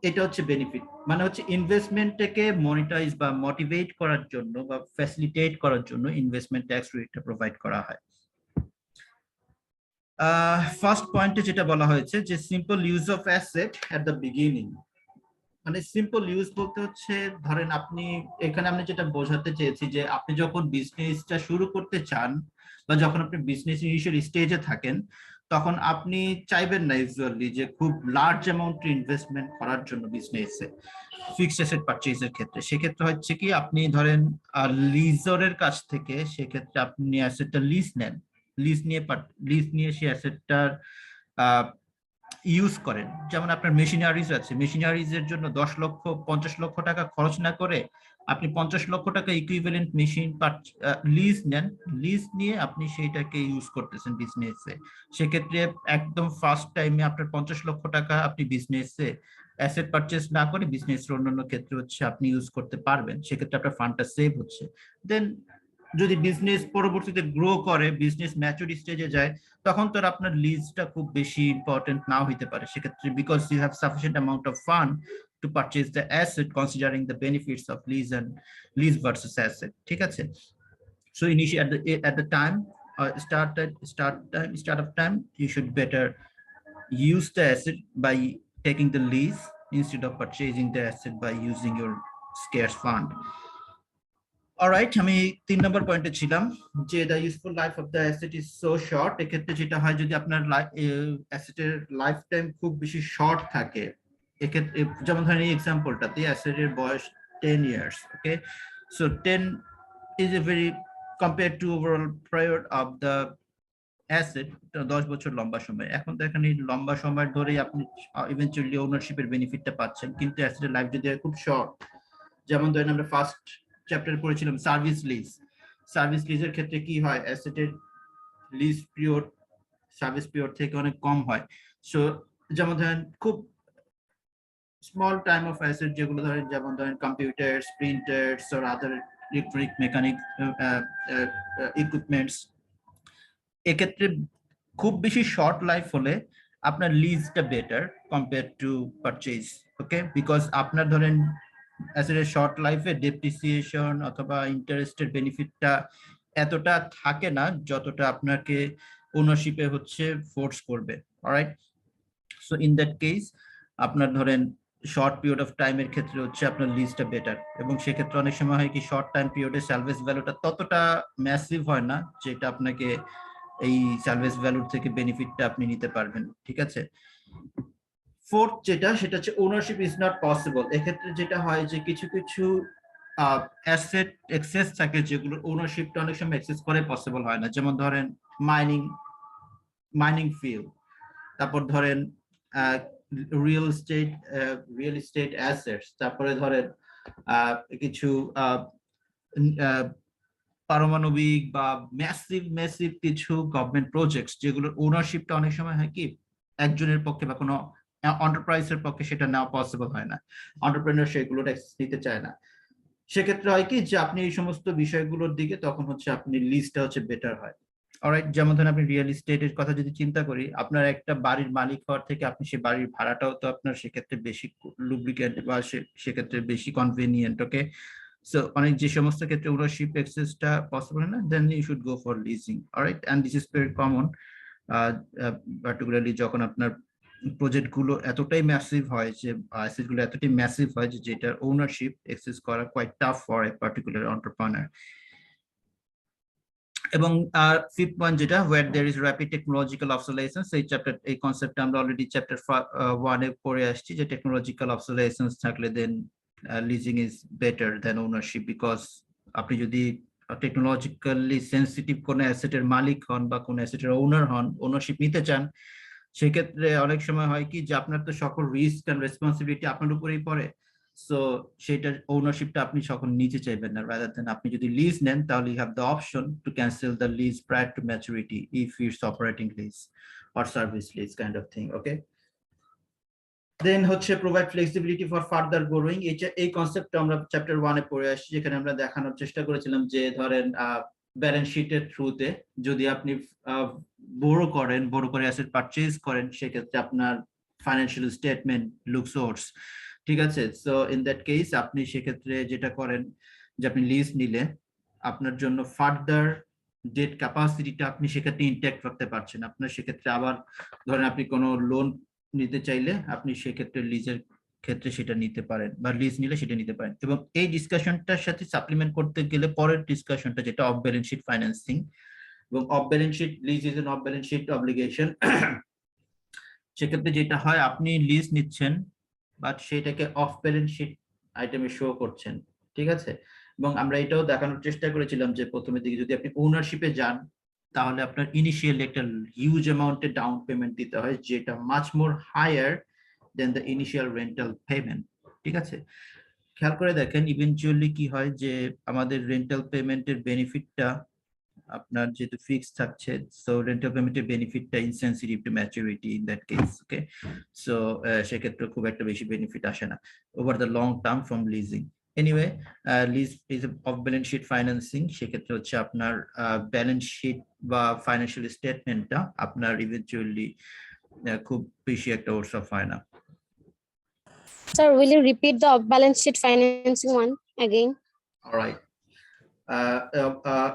এটা হচ্ছে বেনিফিট, মানে হচ্ছে ইনভেস্টমেন্টটাকে মনিটাইজ বা মোটিভেট করার জন্য বা ফ্যাসিলিটেট করার জন্য ইনভেস্টমেন্ট ট্যাক্স রেটটা প্রোভাইড করা হয়। ফার্স্ট পয়েন্টে যেটা বলা হয়েছে যে simple use of asset at the beginning. মানে সিম্পল ইউজ বলতে হচ্ছে ধরেন আপনি এখানে আমি যেটা বোঝাতে চেয়েছি যে আপনি যখন বিজনেসটা শুরু করতে চান বা যখন আপনি বিজনেস ইনিশিয়াল স্টেজে থাকেন তখন আপনি চাইবেন না ইউজুয়ালি যে খুব লার্জ অ্যামাউন্ট ইনভেস্টমেন্ট করার জন্য বিজনেসে ফিক্সড অ্যাসেট পারচেজের ক্ষেত্রে। সেক্ষেত্রে হচ্ছে কি আপনি ধরেন লিজরের কাছ থেকে সেক্ষেত্রে আপনি অ্যাসেটটা লিজ নেন, লিজ নিয়ে সেই অ্যাসেটটার ইউজ করেন। যেমন আপনার মেশিনারিজ আছে, মেশিনারিজ এর জন্য 50 লক্ষ টাকা খরচ না করে আপনি 50 লক্ষ টাকা ইকুইভ্যালেন্ট মেশিন লিজ নেন, লিজ নিয়ে আপনি সেইটাকে ইউজ করতেছেন বিজনেসে। সেক্ষেত্রে একদম ফার্স্ট টাইমে আপনার 50 লক্ষ টাকা আপনি বিজনেসে অ্যাসেট পারচেজ না করে বিজনেসের অন্যান্য ক্ষেত্রে হচ্ছে আপনি ইউজ করতে পারবেন, সেক্ষেত্রে আপনার ফান্ডটা সেভ হচ্ছে। দেন যদি বিজনেস পরবর্তীতে গ্রো করে, বিজনেস ম্যাচুর স্টেজে যায়, তখন তো আপনার লিজটা খুব বেশি ইম্পর্টেন্ট নাও হইতে পারে সেক্ষেত্রে, because you have sufficient amount of fund to purchase the asset considering the benefits of lease versus asset. ঠিক আছে, so initial at the time start of time you should better use the asset by taking the lease instead of purchasing the asset by using your scarce fund. Alright, আমি 3 নম্বর পয়েন্টে ছিলাম যে the useful life of the asset is so short. এক্ষেত্রে যেটা হয় যদি আপনার অ্যাসেটের life time খুব বেশি শর্ট থাকে, এক্ষেত্রে যেমন ধরেন এই এক্সাম্পলটাতে অ্যাসেটের বয়স 10 years, okay, so 10 is a very compare to overall period of the asset, 10 বছর লম্বা সময়। এখন দেখেন এই লম্বা সময় ধরেই আপনি ইভেন্চুয়ালি ওনারশিপের বেনিফিটটা পাচ্ছেন, কিন্তু অ্যাসেটের লাইফ যদি খুব শর্ট, যেমন ধরেন আমরা ফার্স্ট চ্যাপ্টার পড়েছিলাম সার্ভিস লিজ। সার্ভিস লিজের ক্ষেত্রে কি হয়, অ্যাসেটের লিজ পিরিয়ড সার্ভিস পিরিয়ড থেকে অনেক কম হয়। সো যেমন ধরেন খুব স্মল টাইম অফ অ্যাসেট যেগুলো ধরেন, যেমন ধরেন computers, printers or other electronic mechanic equipments, এক্ষেত্রে খুব বেশি শর্ট লাইফ হলে আপনার লিজটা better compare to purchase, okay, because আপনার ধরেন অ্যাসেটের শর্ট লাইফে ডেপ্রিসিয়েশন অথবা ইন্টারেস্টের বেনিফিটটা এতটা থাকে না যতটা আপনাকে ওনারশিপে হচ্ছে ফোর্স করবে। Alright, so in that case আপনার ধরেন শর্ট পিরিয়ড অফ টাইমের ক্ষেত্রে হচ্ছে আপনার লিজটা বেটার, এবং সেক্ষেত্রে অনেক সময় হয় কি শর্ট টাইম পিরিয়ডে স্যালভেজ ভ্যালুটা ততটা ম্যাসিভ হয় না যেটা আপনাকে এই স্যালভেজ ভ্যালুর থেকে বেনিফিটটা আপনি নিতে পারবেন। ঠিক আছে, ফোর্থ যেটা সেটা হচ্ছে ওনারশিপ ইজ নট পসিবল। এক্ষেত্রে যেটা হয় যে কিছু কিছু অ্যাসেট এক্সেস থাকে যেগুলোর ওনারশিপটা অনেক সময় এক্সেস করে পসিবল হয় না, যেমন ধরেন মাইনিং ফিল্ড, তারপর ধরেন রিয়েল এস্টেট অ্যাসেটস, তারপরে ধরেন কিছু পারমাণবিক বা ম্যাসিভ কিছু গভর্নমেন্ট প্রজেক্টস যেগুলোর ওনারশিপটা অনেক সময় হয় কি একজনের পক্ষে বা কোনো এন্টারপ্রাইজের পক্ষে সেটা নেওয়া পসিবল হয় না, এন্টারপ্রেনার সেগুলোর অ্যাক্সেস নিতে চায় না। সেক্ষেত্রে হয় কি যে আপনি এই সমস্ত বিষয়গুলোর দিকে তখন হচ্ছে আপনি লিজটা হচ্ছে বেটার হয়। অলরাইট, যেমন ধরেন আপনি রিয়েল এস্টেটের কথা যদি চিন্তা করি, আপনার একটা বাড়ির মালিক হওয়ার থেকে আপনি সেই বাড়ির ভাড়াটাও তো আপনার সেক্ষেত্রে বেশি লুব্রিকেন্ট বা সেক্ষেত্রে বেশি কনভেনিয়েন্ট, ওকে, সো অনেক যে সমস্ত ক্ষেত্রে ওনারশিপ অ্যাক্সেসটা পসিবল না, then you should go for leasing. Alright, and this is very common, particularly যখন আপনার প্রজেক্ট গুলো এতটাই ম্যাসিভ হয় যে অ্যাসেট গুলো এতটাই ম্যাসিভ হয় যে যেটার ওনারশিপ অ্যাক্সেস করা quite tough for a particular entrepreneur. এবং ফিফথ পয়েন্ট যেটা where there is rapid technological obsolescence, এই চ্যাপ্টার এই কনসেপ্টটা আমরা অলরেডি চ্যাপ্টার 1 এ পড়ে আসছি যে টেকনোলজিক্যাল অবসোলেসেন্স থাকলে then leasing is better than ownership, because আপনি যদি টেকনোলজিক্যালি সেন্সিটিভ কোন অ্যাসেটের মালিক হন বা কোন অ্যাসেটের ওনার হন, ওনারশিপ নিতে চান, সেক্ষেত্রে অনেক সময় হয় কি যে আপনার তো সকল রিস্ক এন্ড রেসপন্সিবিলিটি আপনার উপরেই পড়ে, সো সেটার ওনারশিপটা আপনি যখন নিতে চাইবেন না, রাদার দেন আপনি যদি লিজ নেন তাহলে you have the option to cancel the lease prior to maturity if it's operating lease or service lease kind of thing, okay. Then হচ্ছে provide flexibility for further borrowing, এই কনসেপ্টটা আমরা chapter 1 এ পড়ে আসছি, যেখানে আমরা দেখানোর চেষ্টা করেছিলাম যে ধরেন ব্যালেন্স শিটের থ্রুতে যদি আপনি বোরো করে অ্যাসেট পারচেজ করেন, সেক্ষেত্রে আপনার ফাইন্যান্সিয়াল স্টেটমেন্ট লুক সোর্স, ঠিক আছে। সো ইন দ্যাট কেস আপনি সেক্ষেত্রে যেটা করেন যে আপনি লিজ নিলে আপনার জন্য ফার্দার ডেট ক্যাপাসিটিটা আপনি সেক্ষেত্রে ইনট্যাক্ট রাখতে পারছেন। আপনার সেক্ষেত্রে আবার ধরেন আপনি কোনো লোন নিতে চাইলে আপনি সেক্ষেত্রে লিজের ক্ষেত্রে সেটা নিতে পারেন, বা লিজ নিলে সেটা নিতে পারেন। এবং এই ডিসকাশনটার সাথে সাপ্লিমেন্ট করতে গেলে পরের ডিসকাশনটা যেটা অফ ব্যালেন্স শিট ফাইন্যান্সিং, এবং off balance sheet lease is an off balance sheet obligation. সেক্ষেত্রে যেটা হয়, আপনি লিজ নিচ্ছেন বাট সেটাকে অফ ব্যালেন্স শিট আইটেমে শো করছেন, ঠিক আছে। এবং আমরা এটাও দেখানোর চেষ্টা করেছিলাম যে প্রথমের দিকে যদি আপনি ওনারশিপে যান তাহলে আপনার ইনিশিয়ালি একটা হিউজ অ্যামাউন্টের ডাউন পেমেন্ট দিতে হয়, যেটা much more higher than the initial rental payment, ঠিক আছে। খেয়াল করে দেখেন ইভেনচুয়ালি কি হয় যে আমাদের রেন্টাল পেমেন্টের বেনিফিটটা আপনার যেহেতু ফিক্স থাকছে, সো রেন্টাল পেমেন্টের বেনিফিটটা insensitive to maturity in that case, okay. So সেক্ষেত্রে খুব একটা বেশি বেনিফিট আসে না over the long term from leasing. Anyway, lease is off balance sheet financing, সেক্ষেত্রে হচ্ছে আপনার ব্যালেন্স শিট বা ফাইন্যান্সিয়াল স্টেটমেন্টটা আপনার ইভেনচুয়ালি খুব বেশি একটা ওরসফ হয় না। Sir, will you repeat the off-balance sheet financing one again? Alright,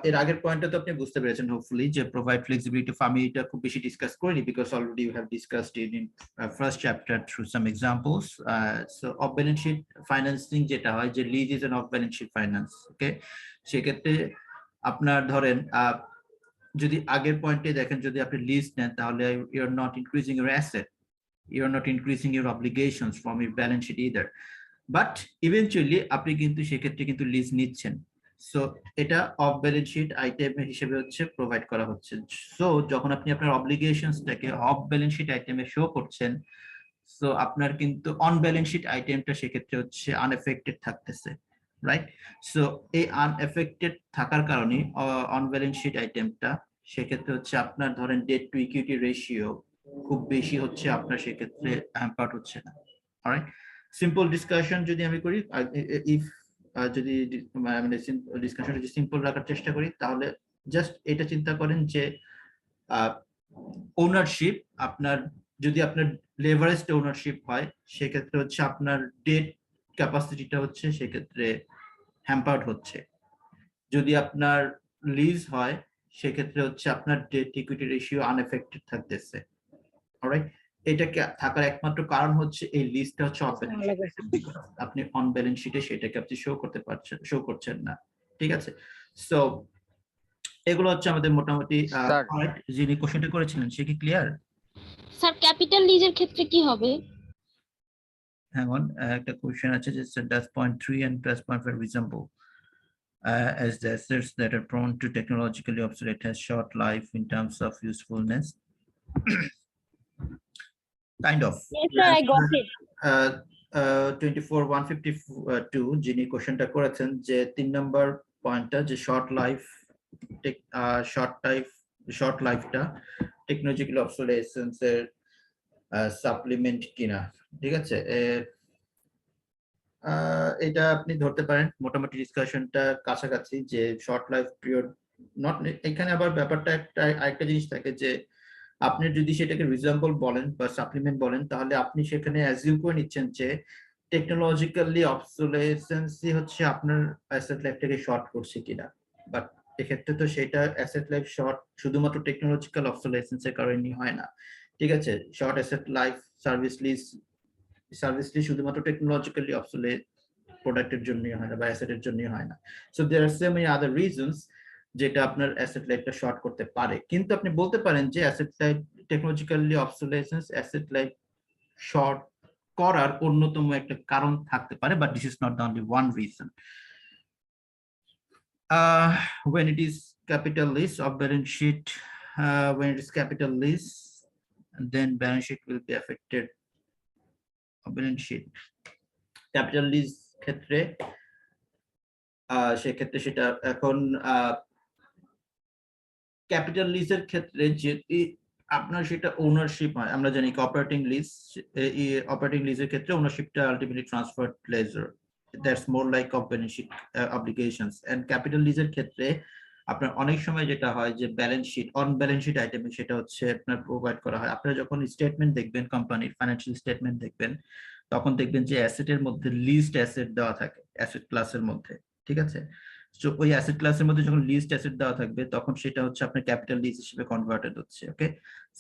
এর আগের পয়েন্টটা তো আপনি বুঝতে পেরেছেন হোপফুলি, যে প্রোভাইড ফ্লেক্সিবিলিটি। আমি এটা খুব বেশি ডিসকাস করিনি because already you have discussed it in first chapter through some examples. So off balance sheet financing যেটা হয়, যে lease is an off balance sheet finance, okay. সেক্ষেত্রে আপনার ধরেন যদি আগের পয়েন্টে দেখেন, যদি আপনি লিজ নেন তাহলে you are not increasing your asset, you are not increasing your obligations from your balance sheet either, but eventually আপনি কিন্তু সেক্ষেত্রে কিন্তু লিজ নিচ্ছেন। সো এটা অফ ব্যালেন্স শিট আইটেম হিসেবে হচ্ছে প্রোভাইড করা হচ্ছে। সো যখন আপনি আপনার অব্লিগেশনসটাকে অফ ব্যালেন্স শিট আইটেমে শো করছেন, সো আপনার কিন্তু অন ব্যালেন্স শিট আইটেমটা সেক্ষেত্রে হচ্ছে আনএফেক্টেড থাকতেছে, রাইট। সো এই আনএফেক্টেড থাকার কারণে অন ব্যালেন্স শিট আইটেমটা সেক্ষেত্রে হচ্ছে আপনার ধরেন ডেট টু ইকুইটি রেশিও খুব বেশি হচ্ছে, আপনার সেক্ষেত্রে হ্যাম্পার্ড হচ্ছে না, অলরাইট। সিম্পল ডিসকাশন যদি আমি করি, ইফ যদি মানে ডিসকাশনটা যদি সিম্পল রাখার চেষ্টা করি, তাহলে জাস্ট এটা চিন্তা করেন যে ওনারশিপ আপনার, যদি আপনার লেভারেজড ওনারশিপ হয় সেক্ষেত্রে হচ্ছে আপনার ডেট ক্যাপাসিটিটা হচ্ছে সেক্ষেত্রে হ্যাম্পার্ড হচ্ছে। যদি আপনার লিজ হয় সেক্ষেত্রে হচ্ছে আপনার ডেট ইকুইটি রেশিও আনএফেক্টেড থাকতেছে, অলরাইট। এটা থাকার একমাত্র কারণ হচ্ছে এই লিস্টটা হচ্ছে অফ ব্যালেন্স শিট, আপনি অন ব্যালেন্স শিটে সেটাকে আপনি শো করছেন না, ঠিক আছে। সো এগুলো হচ্ছে আমাদের মোটামুটি যিনি কোশ্চেনটা করেছিলেন সে কি ক্লিয়ার? স্যার, ক্যাপিটাল লিজের ক্ষেত্রে কি হবে? Hang on, একটা কোশ্চেন আছে যে does point 3 and plus point 5 resemble as the assets that are prone to technologically obsolete has short life in terms of usefulness? Kind of. Yes, sir, I got it. 24-152 যিনি কোশ্চেনটা করেছেন, যে 3 নম্বর পয়েন্টটা, যে short লাইফটা technological অবসোলেসেন্স এর supplement কিনা, ঠিক আছে। এটা আপনি ধরতে পারেন মোটামুটি ডিসকাশনটা কাছাকাছি, যে শর্ট লাইফ পিরিয়ড নট। এখানে আবার ব্যাপারটা আরেকটা জিনিস থাকে, যে আপনি যদি সেটাকে রিজনেবল বলেন বা সাপ্লিমেন্ট বলেন, তাহলে আপনি সেখানে অ্যাজিউম করে নিচ্ছেন যে টেকনোলজিক্যালি অবসোলেসেন্সই হচ্ছে আপনার অ্যাসেট লাইফটাকে শর্ট করছে কিনা। বাট এক্ষেত্রে তো সেটা অ্যাসেট লাইফ শর্ট শুধুমাত্র টেকনোলজিক্যাল অবসোলেসেন্সের কারণেই হয় না, ঠিক আছে। Short asset life service lease শুধুমাত্র টেকনোলজিক্যালি অবসোলেট প্রোডাক্টের জন্যই হয় না বা অ্যাসেটের জন্যই হয় না। So there are so many other reasons যেটা আপনার অ্যাসেট লাইফটা শর্ট করতে পারে। কিন্তু আপনি বলতে পারেন যে asset life technologically obsolescence asset life short করার অন্যতম একটা কারণ থাকতে পারে, but this is not the only one reason. When it is capital lease of balance sheet, when it is capital lease, then balance sheet will be affected. Balance sheet capital lease ক্ষেত্রে সেক্ষেত্রে সেটা এখন capital লিজের ক্ষেত্রে যদি আপনার সেটা ownership হয়, আমরা জানি অপারেটিং লিজের ক্ষেত্রে ওনারশিপটা ultimately transferred lessor, that's more like off balance sheet obligations. And capital লিজের ক্ষেত্রে আপনার অনেক সময় যেটা হয় যে balance sheet on balance sheet আইটেমে সেটা হচ্ছে আপনার প্রোভাইড করা হয়। আপনারা যখন স্টেটমেন্ট দেখবেন, কোম্পানির ফাইন্যান্সিয়াল স্টেটমেন্ট দেখবেন, তখন দেখবেন যে অ্যাসেটের মধ্যে লিস্ট অ্যাসেট দেওয়া থাকে অ্যাসেট ক্লাসের মধ্যে, ঠিক আছে। তো ওই অ্যাসেট ক্লাসের মধ্যে যখন লিস্ট অ্যাসেট দেওয়া থাকবে তখন সেটা হচ্ছে আপনার ক্যাপিটাল লিজ হিসেবে কনভার্টেড হচ্ছে, ওকে।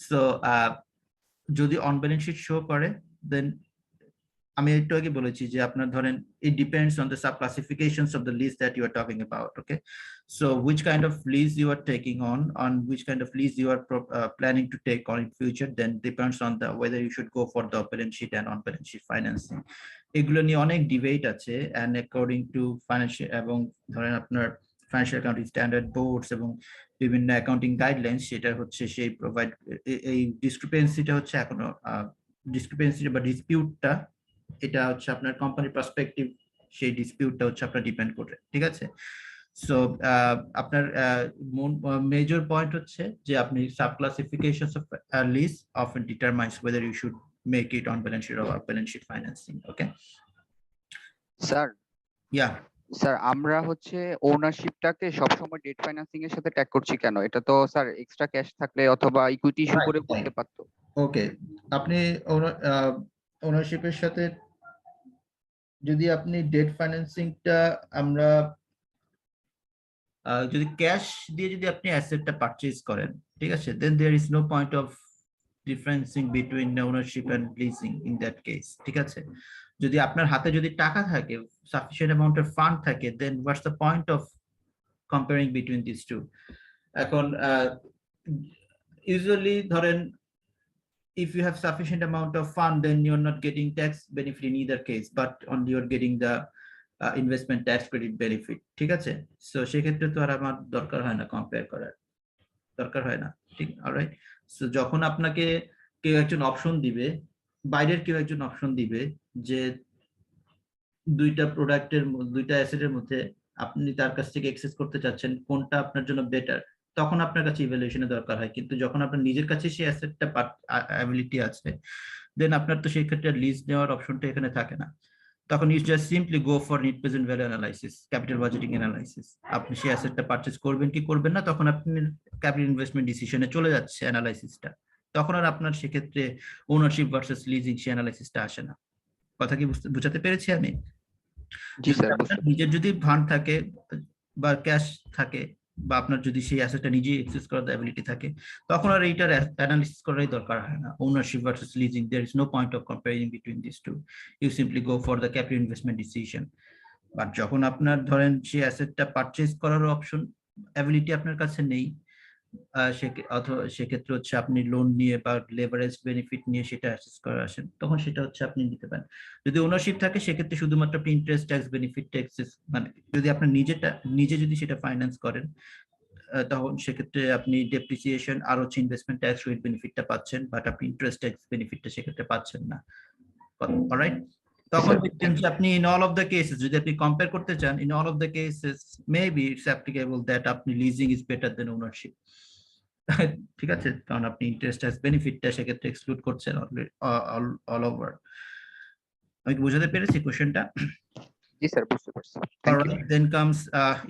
সো যদি অন ব্যালেন্স শিট শো করে, দেন আমি একটু আগে বলেছি যে আপনার ধরেন it depends on the sub-classifications of the lease that you are talking about, okay? So which kind of lease you are taking on which kind of lease you are planning to take on in future, then depends on the whether you should go for the balance sheet and on balance sheet financing. এগুলো নিয়ে অনেক debate আছে, and according to financial এবং ধরেন আপনার financial accounting standard boards এবং বিভিন্ন accounting guidelines, সেটা হচ্ছে সেই প্রোভাইড এই ডিসক্রিপেন্সিটা হচ্ছে এখনো ডিসক্রিপেন্সি বা ডিসপিউটটা, এটা হচ্ছে আপনার কোম্পানির পার্সপেক্টিভ, সেই ডিসপিউটটা হচ্ছে আপনার ডিপেন্ড করে, ঠিক আছে? সো আপনার মেজর পয়েন্ট হচ্ছে যে আপনি sub classifications of lease often determines whether you should make it on balance sheet or balance sheet financing, okay? Sir Yeah. Sir আমরা হচ্ছে ওনারশিপটাকে সবসময় ডেট ফাইন্যান্সিং এর সাথে ট্যাগ করছি কেন? এটা তো স্যার এক্সট্রা ক্যাশ থাকলে অথবা ইকুইটি ইস্যু করে করতে পারতো। ওকে, আপনি ওনারশিপের সাথে যদি আপনি ডেট ফাইন্যান্সিংটা আমরা যদি ক্যাশ দিয়ে যদি আপনি অ্যাসেটটা পারচেজ করেন, ঠিক আছে, then there is no point of differencing between ownership and leasing in that case, ঠিক আছে? যদি আপনার হাতে যদি টাকা থাকে, সাফিসিয়েন্ট অ্যামাউন্ট অফ ফান্ড থাকে, then what's the point of comparing between this two? এখন ইউজুয়ালি ধরেন if you have sufficient amount of fund, then you're not getting tax benefit in either case, but only you're getting the investment tax credit benefit, ঠিক আছে? So সেক্ষেত্রে তো আর আমার দরকার হয় না কম্পেয়ার করার, দরকার হয় না, ঠিক? অলরাইট, সো যখন আপনাকে কেউ একজন অপশন দিবে, বাইরের কেউ একজন অপশন দিবে যে দুইটা প্রোডাক্টের দুইটা অ্যাসেটের মধ্যে আপনি তার কাছ থেকে এক্সেস করতে চাচ্ছেন, কোনটা আপনার জন্য বেটার, তখন আপনার কাছে ইভ্যালুয়েশনের দরকার হয়। কিন্তু যখন আপনার নিজের কাছে সেই অ্যাসেটটা অ্যাবিলিটি আছে, দেন আপনার তো সেই ক্ষেত্রে লিজ নেওয়ার অপশনটা এখানে থাকে না। তখন you just simply go for net present value analysis, capital budgeting analysis. আপনি সেই অ্যাসেটটা পারচেজ করবেন কি করবেন না, তখন আপনি ক্যাপিটাল ইনভেস্টমেন্ট ডিসিশনে চলে যাচ্ছে অ্যানালাইসিসটা। তখন আর আপনার সেক্ষেত্রে ওনারশিপ ভার্সেস লিজিং সেই অ্যানালাইসিসটা আসে না। কথা কি বুঝাতে পেরেছি আমি? জি স্যার, নিজের যদি ফান্ড থাকে বা ক্যাশ থাকে, বা আপনার যদি সেই অ্যাসেটটা নিজে এক্সেস করার অ্যাবিলিটি থাকে, তখন আর এইটার অ্যানালিসিস করারই দরকার হয় না। Ownership versus leasing, there is no point of comparing between this two, you simply go for the capital investment decision. But যখন আপনার ধরেন সেই অ্যাসেটটা পারচেজ করার অপশন অ্যাবিলিটি আপনার কাছে নেই, অথবা সেক্ষেত্রে হচ্ছে আপনি লোন নিয়ে বা লেভারেজ বেনিফিট নিয়ে সেটা অ্যাসেস করে আসেন, তখন সেটা হচ্ছে আপনি নিতে পারেন। যদি ওনারশিপ থাকে সেক্ষেত্রে শুধুমাত্র আপনি ইন্টারেস্ট ট্যাক্স বেনিফিট ট্যাক্সেস, মানে যদি আপনার নিজে যদি সেটা ফাইন্যান্স করেন, তখন সেক্ষেত্রে আপনি ডেপ্রিসিয়েশন আর হচ্ছে ইনভেস্টমেন্ট ট্যাক্স রেট বেনিফিটটা পাচ্ছেন, বাট আপনি ইন্টারেস্ট ট্যাক্স বেনিফিটটা সেক্ষেত্রে পাচ্ছেন না। অলরাইট, তখন দেখবেন যে আপনি in all of the cases যদি আপনি কম্পেয়ার করতে চান, in all of the cases maybe it's applicable that আপনি leasing is better than ownership, ঠিক আছে? কারণ আপনি ইন্টারেস্ট ট্যাক্স বেনিফিটটা সেক্ষেত্রে এক্সক্লুড করছেন অল ওভার। আমি কি বোঝাতে পেরেছি কোশ্চেনটা? জি স্যার, বুঝতে পারছি। Thank you. Then comes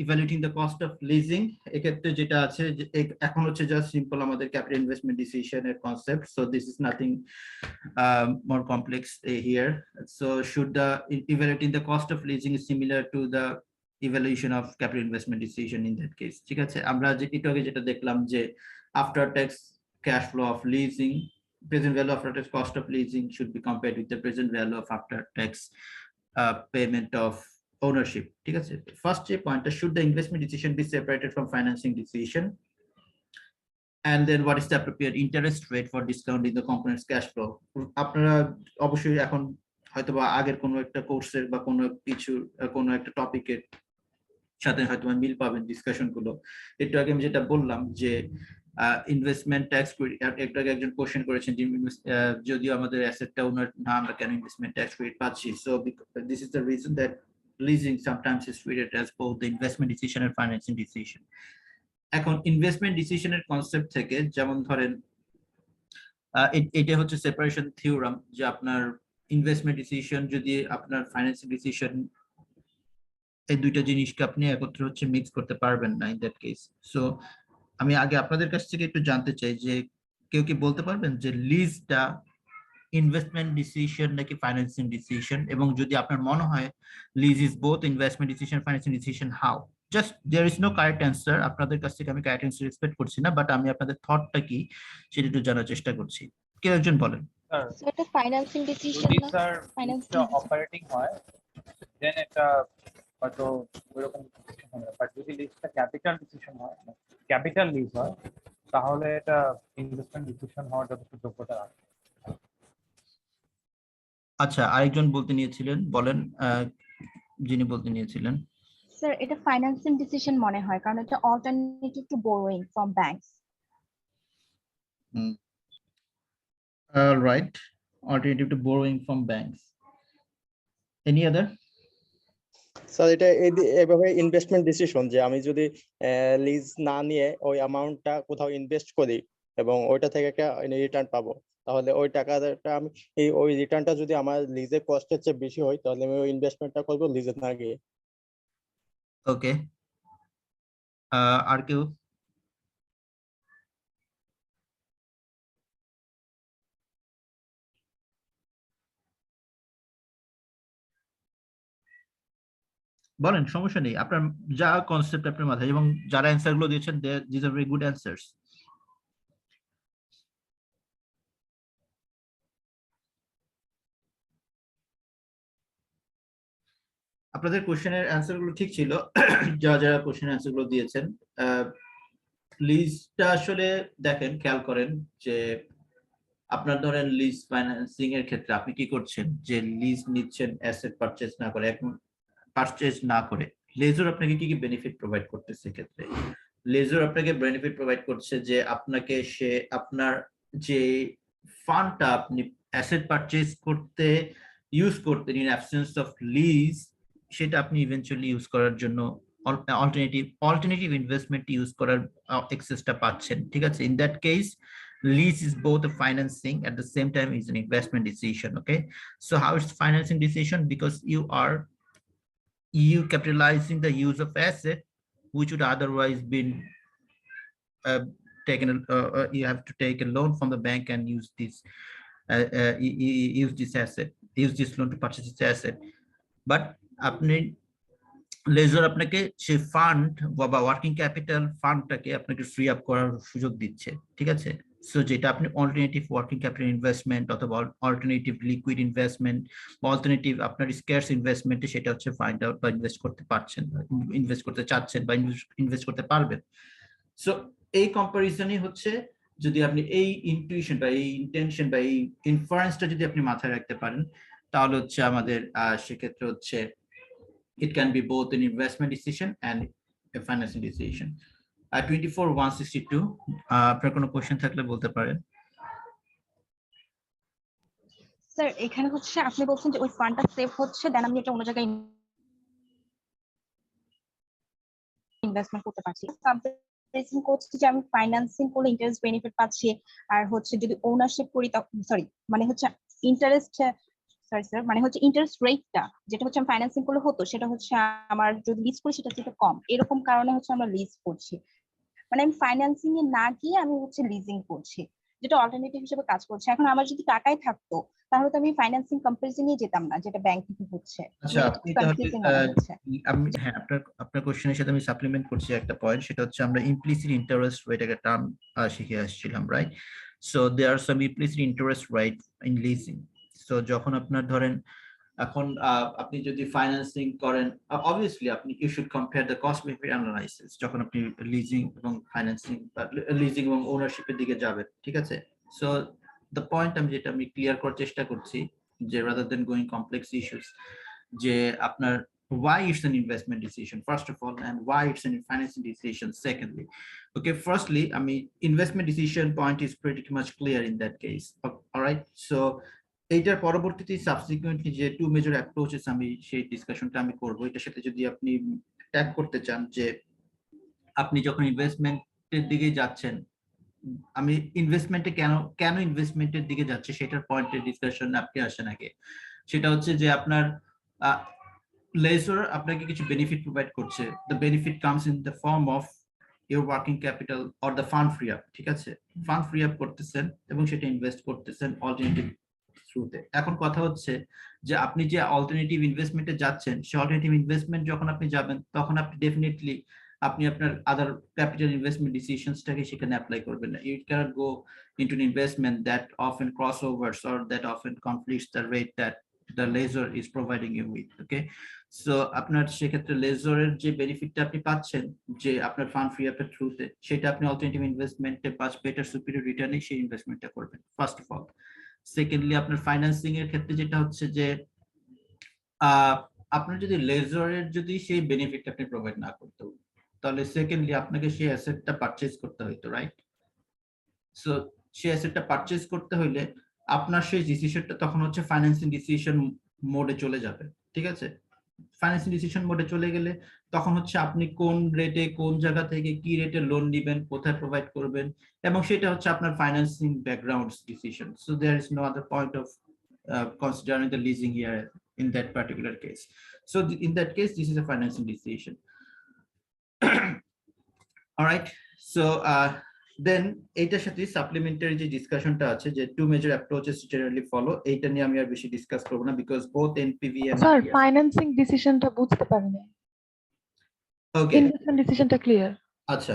evaluating the cost of leasing. এক্ষেত্রে যেটা আছে এখন হচ্ছে জাস্ট সিম্পল আমাদের ক্যাপিটাল ইনভেস্টমেন্ট ডিসিশন এর concept, so this is nothing more complex here. So should the evaluating the cost of leasing is similar to the evaluation of capital investment decision in that case, ঠিক আছে? আমরা একটু আগে যেটা দেখলাম যে after tax cash flow of leasing, present value after tax cost of leasing should be compared with the present value of after tax payment of ownership, ঠিক আছে? ফার্স্ট যে পয়েন্টটা, should the investment decision be separated from financing decision, and then what is the appropriate interest rate for discounting the component's cash flow? আপনারা অবশ্যই এখন হয়তোবা আগের কোনো একটা কোর্সের বা কোনো কিছু কোনো একটা টপিকের সাথে হয়তো মিল পাবেন ডিসকাশন গুলো। একটু আগে আমি যেটা বললাম যে ইনভেস্টমেন্ট ট্যাক্স, একটু আগে একজন কোশ্চেন করেছেন যে যদিও আমাদের অ্যাসেটটা ওনার না, আমরা কেন ইনভেস্টমেন্ট ট্যাক্স ক্রেডিট পাচ্ছি? So this is the reason that leasing sometimes is treated as both the investment decision and financing decision. এখন ইনভেস্টমেন্ট ডিসিশনের কনসেপ্ট থেকে, যেমন ধরেন এটা হচ্ছে সেপারেশন থিওরাম, যে আপনার ইনভেস্টমেন্ট ডিসিশন যদি আপনার ফাইন্যান্সিং ডিসিশন, এই দুইটা জিনিসকে আপনি একত্রে হচ্ছে মিক্স করতে পারবেন না ইন দ্যাট কেস। সো আমি আগে আপনাদের কাছ থেকে একটু জানতে চাই যে কেউ কি বলতে পারবেন যে লিজটা ইনভেস্টমেন্ট ডিসিশন নাকি ফাইন্যান্সিং ডিসিশন? এবং যদি আপনার মনে হয় lease is both investment decision financing decision, how? Just there is no correct answer, আপনাদের কাছ থেকে আমি কারেক্ট অ্যান্সার এক্সপেক্ট করছি না, বাট আমি আপনাদের থটটা কি সেটা একটু জানার চেষ্টা করছি। কেউ একজন বলেন। স্যার So এটা financing decision যদি না? Sir Financing decision. অপারেটিং হয় দেন এটা হয়তো ওইরকম ডিসিশন হবে, বাট যদি লিজটা ক্যাপিটাল ডিসিশন হয়, ক্যাপিটাল লিজ হয়, তাহলে এটা ইনভেস্টমেন্ট ডিসিশন হওয়ার যথেষ্ট যোগ্যতা আছে। আচ্ছা, আরেকজন বলতে নিয়েছিলেন, বলেন যিনি বলতে নিয়েছিলেন। স্যার এটা ফাইন্যান্সিং ডিসিশন মনে হয়, কারণ এটা alternative to borrowing from banks. Right, alternative to borrowing from banks. Any other? Sir এটা এভাবে ইনভেস্টমেন্ট ডিসিশন, যে আমি যদি লিজ না নিয়ে ওই অ্যামাউন্টটা কোথাও ইনভেস্ট করি এবং ওইটা থেকে একটা রিটার্ন পাবো, তাহলে ওই টাকাটা আমি ওই রিটার্নটা যদি আমার লিজের কস্টের চেয়ে বেশি হয়, তাহলে আমি ওই ইনভেস্টমেন্টটা করবো লিজে না গিয়ে। ওকে, আর কেউ? বলেন, সমস্যা নেই, আপনার যা কনসেপ্ট আপনার মাথায়, এবং যারা অ্যান্সার গুলো দিয়েছেন this are very good answers. আপনাদের কোশ্চেনের অ্যান্সার গুলো ঠিক ছিল, যারা কোশ্চেনের অ্যান্সার গুলো দিয়েছেন। লিজটা আসলে দেখেন, খেয়াল করেন যে আপনার ধরেন লিজ ফাইন্যান্সিং এর ক্ষেত্রে আপনি কি করছেন, যে লিজ নিচ্ছেন অ্যাসেট পারচেজ না করে। এখন পারচেজ না করে লেজর আপনাকে কি কি বেনিফিট প্রোভাইড করতেছে? ক্ষেত্রে লেজর আপনাকে বেনিফিট প্রোভাইড করছে যে আপনাকে সে আপনার যে ফান্ডটা আপনি অ্যাসেট পারচেজ করতে ইউজ করতেন ইন অ্যাবসেন্স অফ লিজ, সেটা আপনি ইভেন্চুয়ালি ইউজ করার জন্য অল্টারনেটিভ ইনভেস্টমেন্ট ইউজ করার অ্যাক্সেসটা পাচ্ছেন। ঠিক আছে, in that case lease is both a financing at the same time is an investment decision. Okay, so how is financing decision? Because you capitalizing the use of asset which would otherwise been taken, you have to take a loan from the bank and use this use this loan to purchase this asset. But আপনি laser আপনাকে সেই fund বা working capital ফান্ডটাকে আপনাকে free up করার সুযোগ দিচ্ছে। ঠিক আছে, সো যেটা আপনি অল্টারনেটিভ ওয়ার্কিং ক্যাপিটাল ইনভেস্টমেন্ট অথবা অল্টারনেটিভ লিকুইড ইনভেস্টমেন্ট বা অল্টারনেটিভ আপনার স্কার্স ইনভেস্টমেন্টে সেটা হচ্ছে ফাইন্ড আউট বা ইনভেস্ট করতে পারছেন, ইনভেস্ট করতে চাচ্ছেন বা ইনভেস্ট করতে পারবেন। সো এই কম্পারিজনই হচ্ছে, যদি আপনি এই ইনটিউশন বা এই ইন্টেনশন বা এই ইনফারেন্সটা যদি আপনি মাথায় রাখতে পারেন, তাহলে হচ্ছে আমাদের সেক্ষেত্রে হচ্ছে it can be both an investment decision and a financing decision. 24,162, আপনার কোনো কোশ্চেন থাকলে বলতে পারেন। স্যার এখানে হচ্ছে আপনি বলছেন যে ওই ফান্ডটা সেভ হচ্ছে, দেন আমি এটা অন্য জায়গায় ইনভেস্টমেন্ট করতে পারছি। কম্পারিজন করছি যে আমি ফাইন্যান্সিং করলে ইন্টারেস্ট বেনিফিট পাচ্ছি, আর হচ্ছে যদি ওনারশিপ করি, সরি মানে হচ্ছে ইন্টারেস্ট, সরি স্যার, মানে হচ্ছে ইন্টারেস্ট রেটটা যেটা হচ্ছে আমি ফাইন্যান্সিং করলে হতো, সেটা হচ্ছে আমার যদি লিজ করি সেটা একটু কম, এরকম কারণে হচ্ছে আমরা লিজ করছি। মানে আমি ফাইন্যান্সিং এ না গিয়ে আমি হচ্ছে লিজিং করছি, যেটা অল্টারনেটিভ হিসেবে কাজ করছে। এখন আমার যদি টাকাই থাকতো তাহলে তো আমি ফাইন্যান্সিং কম্পারিজন নিয়ে যেতাম না, যেটা ব্যাংক থেকে হচ্ছে। আচ্ছা, আপনি তাহলে হ্যাঁ, আপনার কোশ্চেনের সাথে আমি সাপ্লিমেন্ট করছি একটা পয়েন্ট, সেটা হচ্ছে আমরা ইমপ্লিসিট ইন্টারেস্ট রেট একটা টার্ম শিখে আসছিলাম, right? So there are some implicit interest rate in leasing. So যখন আপনার ধরেন এখন আপনি যদি ফাইন্যান্সিং করেন, অবভিয়াসলি আপনি you should compare the cost benefit analysis যখন আপনি লিজিং এবং ফাইন্যান্সিং বা লিজিং এবং ওনারশিপের দিকে যাবেন। ঠিক আছে, সো দ্য পয়েন্ট যেটা আমি ক্লিয়ার করার চেষ্টা করছি, যে rather than going complex issues, যে আপনার why it's an investment decision first of all and why it's an financing decision secondly. Okay, firstly, I mean investment decision point is pretty much clear in that case. All right, so এইটার পরবর্তীতে subsequently যে two major approaches আমি সেই ডিসকাশনটা আমি করব, এটার সাথে যদি আপনি ট্যাগ করতে চান যে আপনি যখন ইনভেস্টমেন্টের দিকে যাচ্ছেন, আমি ইনভেস্টমেন্টে কেন ইনভেস্টমেন্টের দিকে যাচ্ছে সেটার পয়েন্টের ডিসকাশন আপনি আসেন আগে। সেটা হচ্ছে যে আপনার লেজার আপনাকে কিছু বেনিফিট প্রোভাইড করছে, the benefit comes in the form of your working capital or the fund free up. ঠিক আছে, ফান্ড ফ্রি আপ করতেছেন এবং সেটা ইনভেস্ট করতেছেন অল্টারনেটিভ থ্রুতে। এখন কথা হচ্ছে যে আপনি যে অল্টারনেটিভ ইনভেস্টমেন্টে যাচ্ছেন, সেই অল্টারনেটিভ ইনভেস্টমেন্ট যখন আপনি যাবেন তখন আপনি ডেফিনেটলি আপনি আপনার আদার ক্যাপিটাল ইনভেস্টমেন্ট ডিসিশনসটাকে সেখানে অ্যাপ্লাই করবেন না। You can't go into an investment that often crossovers or that often conflicts the rate that the lessor is providing you with. Okay, so আপনার সেক্ষেত্রে লেজরের যে বেনিফিটটা আপনি পাচ্ছেন যে আপনার ফান্ড ফ্রি আপের থ্রুতে, সেটা আপনি অল্টারনেটিভ ইনভেস্টমেন্টে পাঁচ বেটার সুপিরিয়র রিটার্নে সেই ইনভেস্টমেন্টটা করবেন ফার্স্ট অফ অল। সেকেন্ডলি আপনার ফাইন্যান্সিং এর ক্ষেত্রে যেটা হচ্ছে যে আপনার যদি লেজরের যদি সেই বেনিফিটটা আপনি প্রোভাইড না করতে, তাহলে সেকেন্ডলি আপনাকে সেই অ্যাসেটটা পারচেজ করতে হইতো, রাইট? সো সেই অ্যাসেটটা পারচেজ করতে হইলে আপনার সেই ডিসিশনটা তখন হচ্ছে ফাইন্যান্সিং ডিসিশন মোডে চলে যাবে, ঠিক আছে? ফাইন্যান্সিং ডিসিশন মোডে চলে গেলে তখন হচ্ছে আপনি কোন রেটে, কোন জায়গা থেকে কি রেটে লোন নেবেন, কোথায় প্রোভাইড করবেন, এবং সেটা হচ্ছে আপনার financing background decision. So there is no other point of considering the leasing here in that particular case. So in that case, this is a financing decision. All right. So then এটার সাথে supplementary যে ডিসকাশনটা আছে যে two major approaches generally follow, এইটা নিয়ে আমি আর বেশি ডিসকাস করব না because both NPV and sir financing ডিসিশনটা বুঝতে পারিনি। ওকে, ইনভেস্টমেন্ট ডিসিশনটা ক্লিয়ার। আচ্ছা,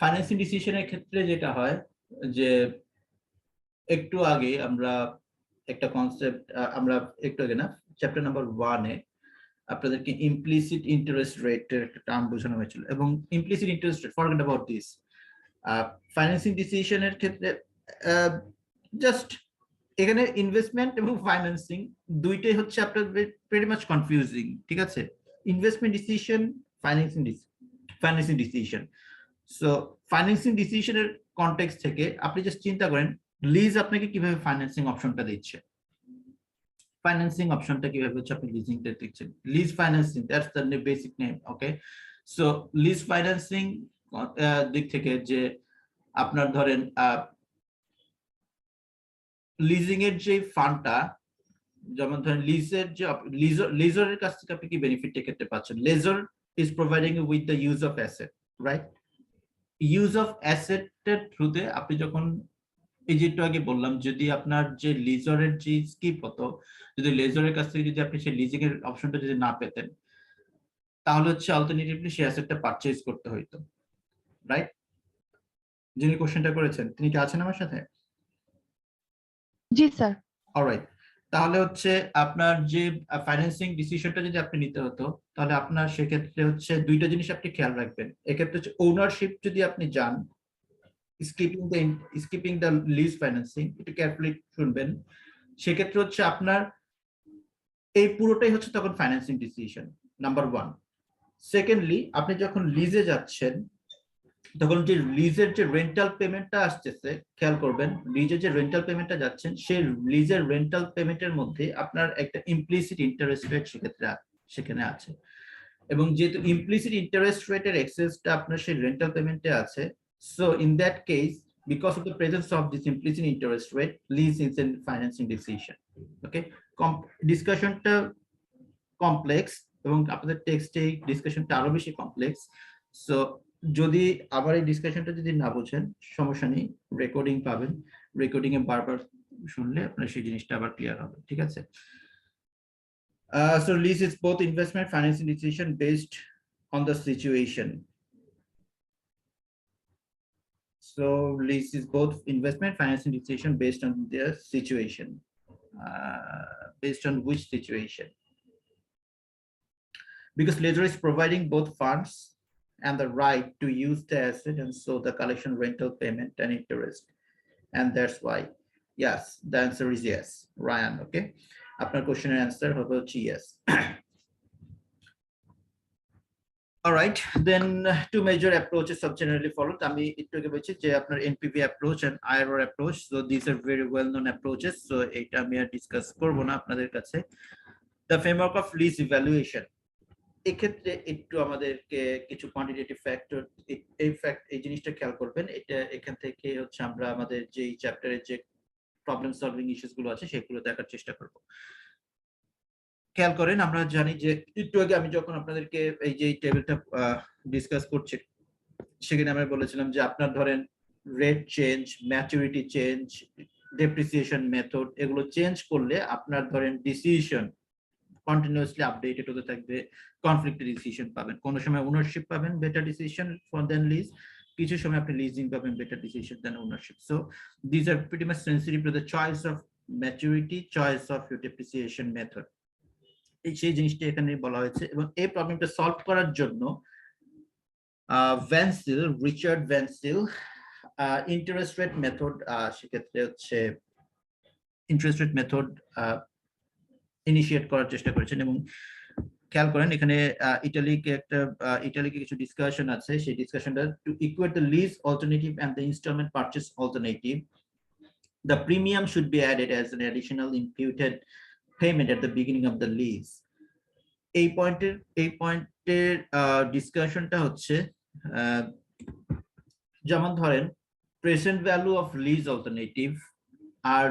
ফাইন্যান্সিং ডিসিশনের ক্ষেত্রে যেটা হয় যে একটু আগে আমরা একটা কনসেপ্ট আমরা একটু আগে না চ্যাপ্টার নাম্বার 1 এ আপনাদেরকে ইমপ্লিসিট ইন্টারেস্ট রেটের একটা টার্ম বোঝানো হয়েছিল, এবং implicit interest rate, forget about this. Financing ডিসিশনের ক্ষেত্রে জাস্ট এখানে ইনভেস্টমেন্ট এবং ফাইন্যান্সিং দুইটাই হচ্ছে আপনার ভেরি মাচ কনফিউজিং, ঠিক আছে? Investment decision, financing decision. So financing ডিসিশনের কনটেক্সট থেকে আপনি জাস্ট চিন্তা করেন লিজ আপনাকে কিভাবে ফাইন্যান্সিং অপশনটা দিচ্ছে, ফাইন্যান্সিং অপশনটা কিভাবে হচ্ছে আপনি লিজিংটা দিচ্ছেন। Lease financing, that's the basic name. Okay, so lease financing দিক থেকে যে আপনার ধরেন লিজিং এর যে ফান্ডটা, যেমন ধরেন লিজের যে লিজরের কাছ থেকে আপনি কি বেনিফিট করতে পারছেন, lessor is providing with the use of asset, right? Use of অ্যাসেটের থ্রুতে আপনি যখন এই যে একটু আগে বললাম, যদি আপনার যে লিজরের যে স্কিপ হতো, যদি লেজরের কাছ থেকে যদি আপনি সেই লিজিং এর অপশনটা যদি না পেতেন, তাহলে হচ্ছে অল্টারনেটিভলি সেই অ্যাসেটটা পারচেজ করতে হইতো, রাইট? যিনি কোশ্চেনটা করেছেন তিনি কি আছেন আমার সাথে? জি স্যার। অলরাইট, তাহলে হচ্ছে আপনার যে ফাইন্যান্সিং ডিসিশনটা যদি আপনি নিতে হতো, তাহলে আপনার সেক্ষেত্রে হচ্ছে দুইটা জিনিস আপনি খেয়াল রাখবেন। এক্ষেত্রে হচ্ছে ওনারশিপ যদি আপনি যান, skipping the lease financing, একটু কেয়ারফুলি শুনবেন, সেক্ষেত্রে হচ্ছে আপনার এই পুরোটাই হচ্ছে তখন ফাইন্যান্সিং ডিসিশন, নাম্বার 1। সেকেন্ডলি, আপনি যখন লিজে যাচ্ছেন তখন যে লিজের যে রেন্টাল পেমেন্টটা আসতেছে, খেয়াল করবেন লিজের যে রেন্টাল পেমেন্টটা যাচ্ছেন, সেই লিজের রেন্টাল পেমেন্টের মধ্যে আপনার একটা ইমপ্লিসিট ইন্টারেস্ট রেট সেখানে আছে, এবং যেহেতু ইমপ্লিসিট ইন্টারেস্ট রেটের এক্সেসটা আপনার সেই রেন্টাল পেমেন্টে আছে, so in that case, because of the presence of this implicit interest rate, lease is a financing decision. Okay, ডিসকাশনটা কমপ্লেক্স এবং আপনাদের টেক্সটে ডিসকাশনটা আরো বেশি কমপ্লেক্স। সো যদি আবার এই ডিসকাশনটা যদি না বোঝেন সমস্যা নেই, রেকর্ডিং পাবেন, রেকর্ডিং এ বারবার শুনলে আপনার সেই জিনিসটা আবার ক্লিয়ার হবে, ঠিক আছে? So lease is both investment financing decision based on the situation. So lease is both investment financing decision based on their situation. Based on which situation? Because lessor is providing both funds and the right to use the asset, and so the collection, rental payment, and interest. And that's why, yes, the answer is yes. Ryan, okay? After question and answer, how about yes? All right, then two major approaches are generally followed. আমি একটু আগে বলেছি যে আপনার NPV approach and IRR approach, so these are very well known approaches, so এটা আমি are discuss করব না আপনাদের কাছে। The framework of lease evaluation, এক্ষেত্রে একটু আমাদেরকে কিছু কোয়ান্টিটেটিভ ফ্যাক্টর, এই জিনিসটা খেয়াল করবেন। এটা এখান থেকে হচ্ছে আমরা আমাদের যে চ্যাপ্টারের যে প্রবলেম সলভিং ইস্যুস গুলো আছে সেগুলো দেখার চেষ্টা করব। খেয়াল করেন, আমরা জানি যে একটু আগে আমি যখন আপনাদেরকে এই যে টেবিলটা ডিসকাস করছি, সেখানে আমরা বলেছিলাম যে আপনার ধরেন rate change, maturity change, depreciation method, এগুলো চেঞ্জ করলে আপনার ধরেন ডিসিশন কন্টিনিউয়াসলি আপডেটেড হতে থাকবে, কনফ্লিক্টেড ডিসিশন পাবেন, কোনো সময় ওনারশিপ পাবেন better decision for than lease, কিছু সময় আপনি লিজিং পাবেন better decision than ownership. So this are pretty much sensitive to the choice of maturity, choice of your depreciation method, সেই জিনিসটা এখানে বলা হয়েছে। এবং এই প্রবলেমটা সলভ করার জন্য ভ্যানসিল, রিচার্ড ভ্যানসিল ইন্টারেস্ট রেট মেথড, সেক্ষেত্রে হচ্ছে ইন্টারেস্ট রেট মেথড ইনিশিয়েট করার চেষ্টা করেছেন। এবং খেয়াল করেন এখানে ইটালিকে কিছু ডিসকাশন আছে, সেই ডিসকাশনটা to equate the lease alternative and the installment purchase alternative, the premium should be added as an additional imputed payment at the beginning of the lease. এই পয়েন্টের ডিসকাশনটা হচ্ছে যেমন ধরেন present value of lease alternative আর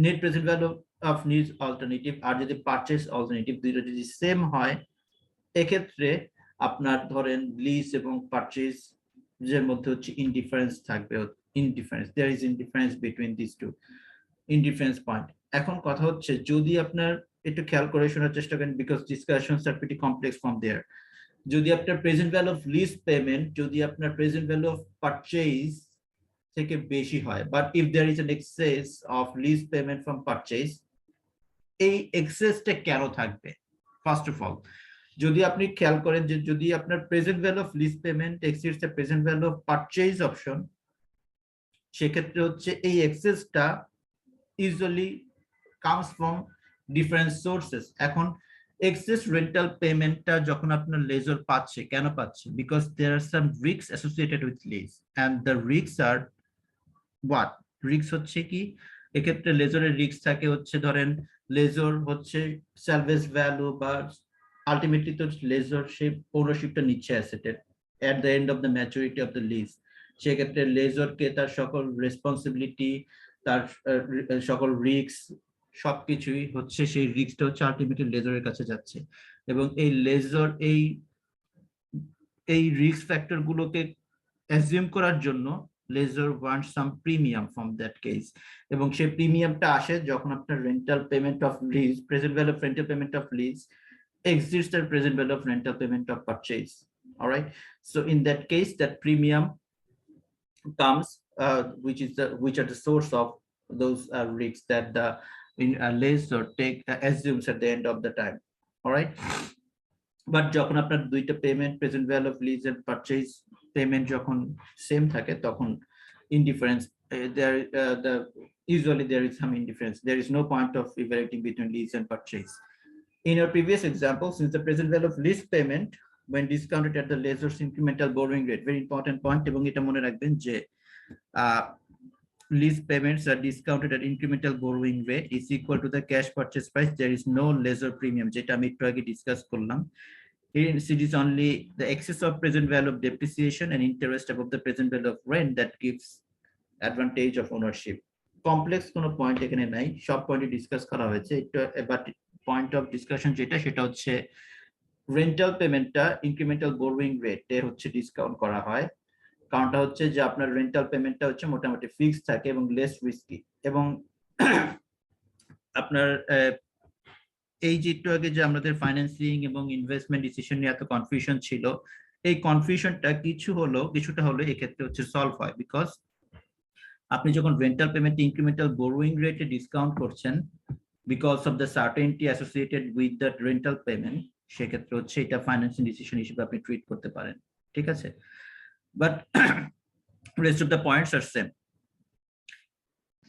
net present value of lease alternative আর যদি purchase alternative দুটো যদি সেম হয়, এক্ষেত্রে আপনার ধরেন লিজ এবং পারচেজ এর মধ্যে হচ্ছে ইনডিফারেন্স থাকবে, indifference, there is indifference between these two, indifference point. এখন কথা হচ্ছে যদি আপনার একটু খেয়াল করে শোনার চেষ্টা করেন, because discussions are pretty complex from there, যদি আপনার present value of lease payment যদি আপনার প্রেজেন্ট ভ্যালু অফ পারচেজ থেকে বেশি হয়, but if there is an excess of lease payment from purchase, এই এক্সেসটা কেন থাকবে? ফার্স্ট অফ অল যদি আপনি খেয়াল করেন যে যদি আপনার present value of lease payment exceeds the present value of purchase option, সেক্ষেত্রে হচ্ছে এই এক্সেসটা usually comes from different sources. এখন এক্সেস রেন্টাল পেমেন্টটা যখন আপনার লেজর পাচ্ছে, কেন পাচ্ছে? Because there are some risk associated with lease and the risk are what? Risk হচ্ছে কি এক্ষেত্রে লেজরের রিস্ক থাকে হচ্ছে ধরেন লেজর হচ্ছে সার্ভিস ভ্যালু বা আলটিমেটলি তো লেজর সেই ওনারশিপটা নিচ্ছে অ্যাসেটের at the end of the maturity of the lease. সেক্ষেত্রে লেজরকে তার সকল রেসপন্সিবিলিটি, তার সকল রিস্ক সবকিছুই হচ্ছে সেই রিস্কটা হচ্ছে আলটিমেটলি লেজরের কাছে যাচ্ছে। এবং এই লেজর এই রিস্ক ফ্যাক্টর গুলোকে অ্যাজিউম করার জন্য lessor want some premium from that case, এবং সেই প্রিমিয়ামটা আসে যখন আপনার rental payment of lease, present value of rental payment of lease exceeds the present value of rental payment of purchase. All right, so in that case that premium comes which are the source of those risks that the lessor take assumes at the end of the time. All right, but যখন আপনার দুইটা payment present value of lease and purchase payment যখন same থাকে তখন indifference there usually there is some indifference, there is no point of evaluating between lease and purchase. In our previous example, since the present value of lease payment when discounted at the lessor's incremental borrowing rate, very important point, এবং এটা মনে রাখবেন যে lease payments are discounted at incremental borrowing rate is equal to the cash purchase price, there is no lessor premium, যেটা আমি একটু আগে discuss করলাম। It is only the excess of present value of depreciation and interest above the present value of rent that gives advantage of ownership. Complex কোনো point এখানে নাই, সব পয়েন্টে ডিসকাস করা হয়েছে। বাট পয়েন্ট অফ ডিসকাশন যেটা সেটা হচ্ছে রেন্টাল পেমেন্টটা ইনক্রিমেন্টাল বোরোইং রেটে হচ্ছে ডিসকাউন্ট করা হয়, কারণটা হচ্ছে যে আপনার রেন্টাল পেমেন্টটা হচ্ছে মোটামুটি ফিক্সড থাকে এবং লেস রিস্কি। এবং আপনার এই যে একটু আগে যে আমাদের ফাইন্যান্সিং এবং ইনভেস্টমেন্ট ডিসিশন নিয়ে এত কনফিউশন ছিল, এই কনফিউশনটা কিছুটা হলো এক্ষেত্রে হচ্ছে সলভ হয়, বিকজ আপনি যখন রেন্টাল পেমেন্ট ইনক্রিমেন্টাল বোরোইং রেটে ডিসকাউন্ট করছেন because of the certainty associated with that rental payment, সেক্ষেত্রে হচ্ছে এটা ফাইন্যান্সিং ডিসিশন হিসেবে আপনি ট্রিট করতে পারেন, ঠিক আছে? But rest of the points are same.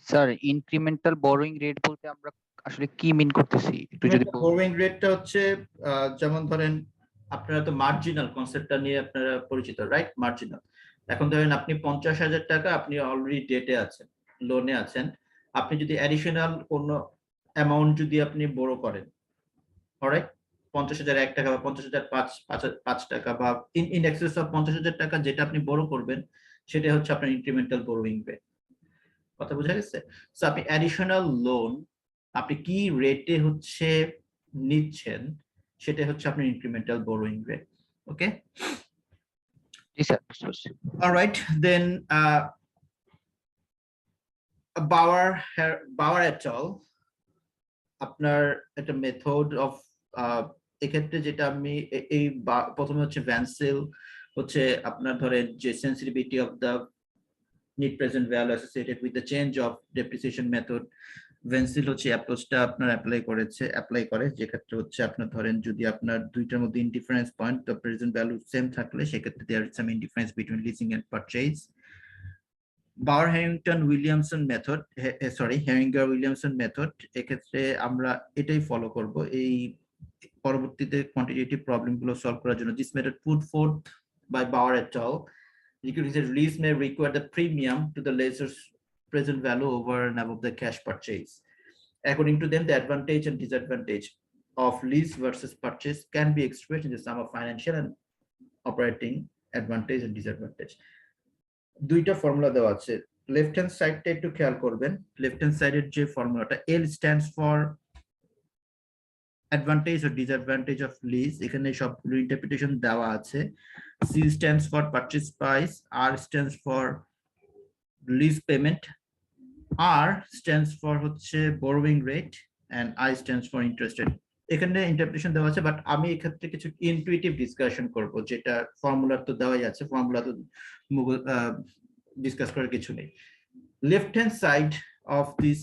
Sir incremental borrowing rate বলতে আমরা আসলে কি মিন করতেছি একটু যদি বোরোইং রেটটা হচ্ছে যেমন ধরেন আপনারা তো মার্জিনাল কনসেপ্টটা নিয়ে আপনারা পরিচিত, রাইট? মার্জিনাল, এখন ধরেন আপনি 50,000 টাকা আপনি অলরেডি ডেটে আছেন, লোনে আছেন, আপনি যদি অ্যাডিশনাল কোনো অ্যামাউন্ট যদি আপনি বড় করেন, অলরাইট, 50,001 টাকা বা 50,005 টাকা বা ইন এক্সেস অফ 50,000 টাকা যেটা আপনি বড় করবেন সেটা হচ্ছে আপনার ইনক্রিমেন্টাল বোরোইং রেট। কথা বোঝা গেছে? সো আপনি অ্যাডিশনাল লোন আপনি কি রেটে হচ্ছে নিচ্ছেন সেটা হচ্ছে আপনার ইনক্রিমেন্টাল বোরোইং রেট। ওকে, জি স্যার। অলরাইট, দেন Bauer et al. আপনার একটা মেথড অফ এক্ষেত্রে যেটা আমি এই প্রথমে হচ্ছে ভ্যানসেল হচ্ছে আপনার ধরেন যে sensitivity of the net present value associated with the change of depreciation method, Vancil হচ্ছে অ্যাপ্রোচটা আপনার অ্যাপ্লাই করে, যে ক্ষেত্রে হচ্ছে আপনার ধরেন যদি আপনার দুইটার মধ্যে indifference point the present value same থাকলে সেক্ষেত্রে there is some indifference between leasing and purchase. Herringer Williamson method, এক্ষেত্রে আমরা এটাই ফলো করব এই পরবর্তীতে কোয়ান্টিটেটিভ প্রবলেম গুলো সলভ করার জন্য। This method put forth by Bower et al, release may require the premium to the lesser's present value over and above the cash purchase. According to them, the advantage and disadvantage of lease versus purchase can be expressed in the sum of financial and operating advantage and disadvantage. দুইটা formula দেওয়া আছে, left hand সাইডটা একটু খেয়াল করবেন। Left hand সাইডের যে ফর্মুলাটা, L stands for advantage or disadvantage of lease, এখানে সবগুলো ইন্টারপ্রিটেশন দেওয়া আছে। C stands for purchase price, R stands for lease payment, R stands for হচ্ছে borrowing rate, and I stands for interest rate. এখানে interpretation দেওয়া আছে, but আমি এক্ষেত্রে কিছু ইনটুইটিভ ডিসকাশন করব, যেটা ফর্মুলা তো দেওয়াই আছে, ফর্মুলা তো ডিসকাস করার কিছু নেই। Left hand side of this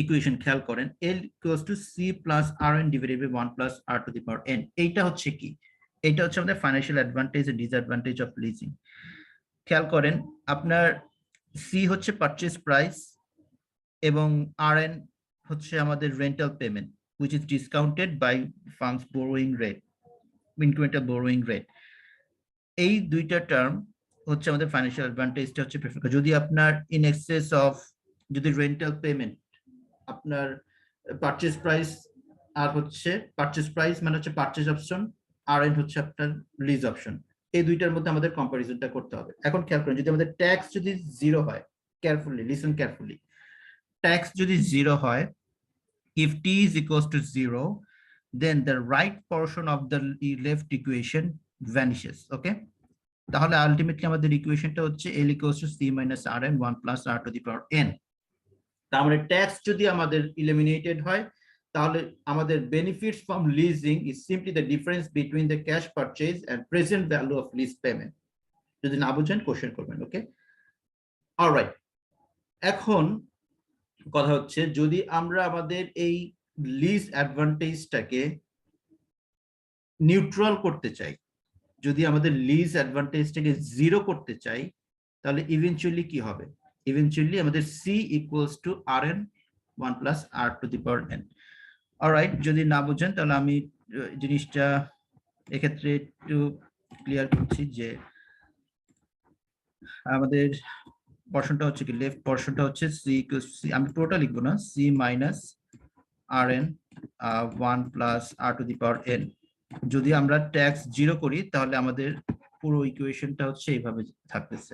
equation খেয়াল করেন, L equals to C plus Rn divided by 1 plus R to the power n। এইটা হচ্ছে কি? এটা হচ্ছে আমাদের financial advantage and disadvantage of leasing. খেয়াল করেন আপনার C হচ্ছে পারচেজ প্রাইস এবং Rn হচ্ছে আমাদের rental payment, which is discounted by firm's borrowing rate, incremental borrowing rate। এই দুইটা টার্ম হচ্ছে আমাদের ফাইন্যান্সিয়াল অ্যাডভান্টেজটা হচ্ছে প্রেফার করে। যদি আপনার ইন এক্সেস অফ যদি রেন্টাল পেমেন্ট আপনার পারচেজ প্রাইস, আর হচ্ছে পারচেজ প্রাইস মানে হচ্ছে পারচেজ অপশন, Rn হচ্ছে আপনার লিজ অপশন, এই দুইটার মধ্যে আমাদের কম্পারিজনটা করতে হবে। এখন খেয়াল করেন যদি আমাদের ট্যাক্স যদি জিরো হয়, কেয়ারফুলি লিসেন কেয়ারফুলি, ট্যাক্স যদি জিরো হয়, if t is equals to 0, then the right portion of the left equation vanishes, okay? তাহলে আলটিমেটলি আমাদের ইকুয়েশনটা হচ্ছে L equals to C minus Rn 1 plus R to the power n। তার মানে tax যদি আমাদের eliminated হয়, তাহলে আমাদের benefits from leasing is simply the difference between the cash purchase and present value of lease payment. যদি না বুঝেন কোশ্চেন করবেন, ওকে? অলরাইট, এখন কথা হচ্ছে যদি আমরা আমাদের এই লিজ অ্যাডভান্টেজটাকে নিউট্রাল করতে চাই, যদি আমাদের লিজ অ্যাডভান্টেজটাকে জিরো করতে চাই, তাহলে ইভেনচুয়ালি কি হবে? ইভেনচুয়ালি আমাদের C equals to Rn 1 plus R to the power n। Alright, যদি না বুঝেন তাহলে আমি জিনিসটা এক্ষেত্রে একটু ক্লিয়ার করছি যে আমাদের পোরশনটা হচ্ছে কি, লেফট পোরশনটা হচ্ছে C equals to C, আমি পুরোটা লিখবো না, C minus Rn 1 plus R to the power n। যদি আমরা ট্যাক্স জিরো করি তাহলে আমাদের পুরো ইকুয়েশনটা হচ্ছে এইভাবে থাকতেছে।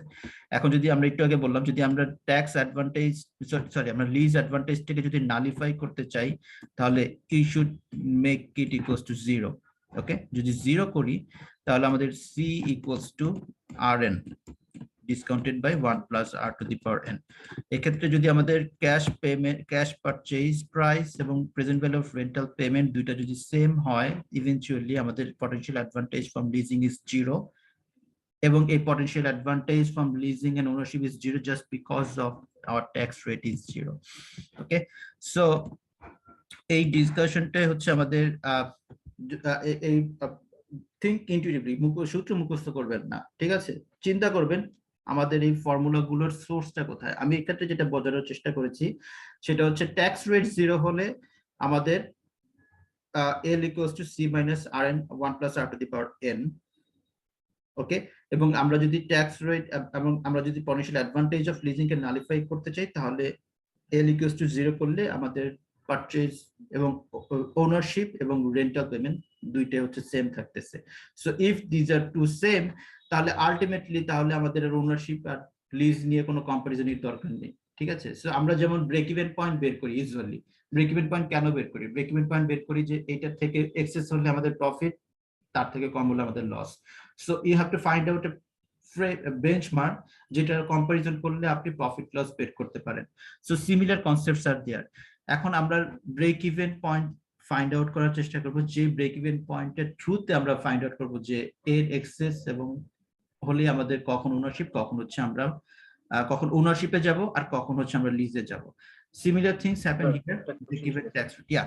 এখন যদি আমরা একটু আগে বললাম, যদি আমরা ট্যাক্স অ্যাডভান্টেজ আমরা লিজ অ্যাডভান্টেজটাকে যদি নালিফাই করতে চাই, তাহলে you should make it equals to 0, okay? যদি 0 করি তাহলে আমাদের C equals to Rn discounted by 1 plus R to the power n। এক্ষেত্রে যদি আমাদের cash payment, cash purchase price এবং present value of rental payment দুইটা যদি সেম হয়, ইভেনচুয়ালি আমাদের potential advantage from leasing is 0, এবং এই potential advantage from leasing and ownership is 0 just because of our tax rate is 0, okay? So এই ডিসকাশনটাই হচ্ছে আমাদের এই থিঙ্ক ইনটুইটিভলি, সূত্র মুখস্থ করবেন না, ঠিক আছে? চিন্তা করবেন আমাদের এই ফর্মুলাগুলোর সোর্সটা কোথায়। আমি এক্ষেত্রে যেটা বোঝানোর চেষ্টা করেছি সেটা হচ্ছে ট্যাক্স রেট 0 হলে আমাদের L equals to C minus Rn 1 plus R to the power n, ওকে? এবং আমরা যদি ট্যাক্স রেট এবং আমরা যদি potential advantage of leasing K nullify করতে চাই, তাহলে L equals to 0 করলে আমাদের পারচেজ এবং ওনারশিপ এবং রেন্টাল পেমেন্ট দুইটাই হচ্ছে সেম থাকতেছে। So if this are two same, তাহলে আলটিমেটলি তাহলে আমাদের ওনারশিপ আর লিজ নিয়ে কোনো কম্পারিজনের দরকার নেই, ঠিক আছে? সো আমরা যেমন ব্রেক ইভেন পয়েন্ট বের করি, ইউজুয়ালি ব্রেক ইভেন পয়েন্ট কেন বের করি? ব্রেক ইভেন পয়েন্ট বের করি যে এইটার থেকে এক্সেস হলে আমাদের প্রফিট, তার থেকে কম হলে আমাদের loss. So you have to find out benchmark যেটা কম্পারিজন করলে আপনি প্রফিট লস বের করতে পারেন। So similar concepts are there. এখন আমরা break even point find out করার চেষ্টা করব যে ব্রেক ইভেন পয়েন্টের থ্রুতে আমরা ফাইন্ড আউট করব যে এর এক্সেস এবং হলে আমাদের কখন ওনারশিপ, কখন হচ্ছে আমরা কখন ওনারশিপে যাব আর কখন হচ্ছে আমরা লিজে যাব। Similar things happen here break even tax rate. Yeah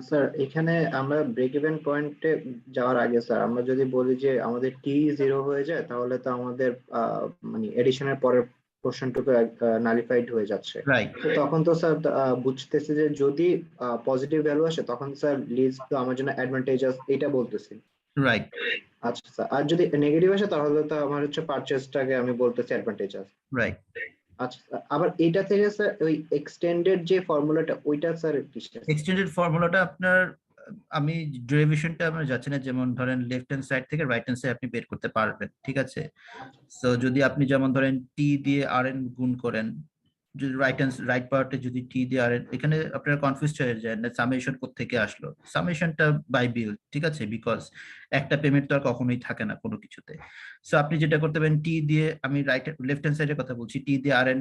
sir এখানে আমরা ব্রেক ইভেন পয়েন্টে যাওয়ার আগে স্যার আমরা যদি বলি যে আমাদের টি 0 হয়ে যায় তাহলে তো আমাদের মানে এডিশনের পরের পোর্শনটুকু নালিফাইড হয়ে যাচ্ছে। রাইট। তো তখন তো স্যার বুঝতেছে যে যদি পজিটিভ ভ্যালু আসে তখন স্যার লিজ তো আমার জন্য অ্যাডভান্টেজাস এটা বলতেছি। রাইট। আচ্ছা স্যার, আর যদি নেগেটিভ আসে তাহলে তো আমার হচ্ছে পারচেজটাকে আমি বলতেছি অ্যাডভান্টেজাস। রাইট। আচ্ছা আবার এটা থেকে স্যার ওই এক্সটেন্ডেড যে ফর্মুলাটা ওইটা স্যার কিসের? এক্সটেন্ডেড ফর্মুলাটা আপনার আমি ডেরিভেশনটা আমরা যাচ্ছি না, যেমন ধরেন লেফট হ্যান্ড সাইড থেকে রাইট হ্যান্ড সাইড আপনি বের করতে পারবেন, ঠিক আছে। সো যদি আপনি যেমন ধরেন টি দিয়ে আর এন গুণ করেন, যদি রাইট পার্টে যদি টি দিয়ে আর এন, এখানে আপনারা কনফিউজ হয়ে যায় না সামেশন কোত্থেকে আসলো। সামেশনটা বাই বিল, ঠিক আছে, বিকজ একটা পেমেন্ট তো আর কখনোই থাকে না কোনো কিছুতে। সো আপনি যেটা করতে পারেন টি দিয়ে, আমি লেফট হ্যান্ড সাইডের কথা বলছি, টি দিয়ে আর এন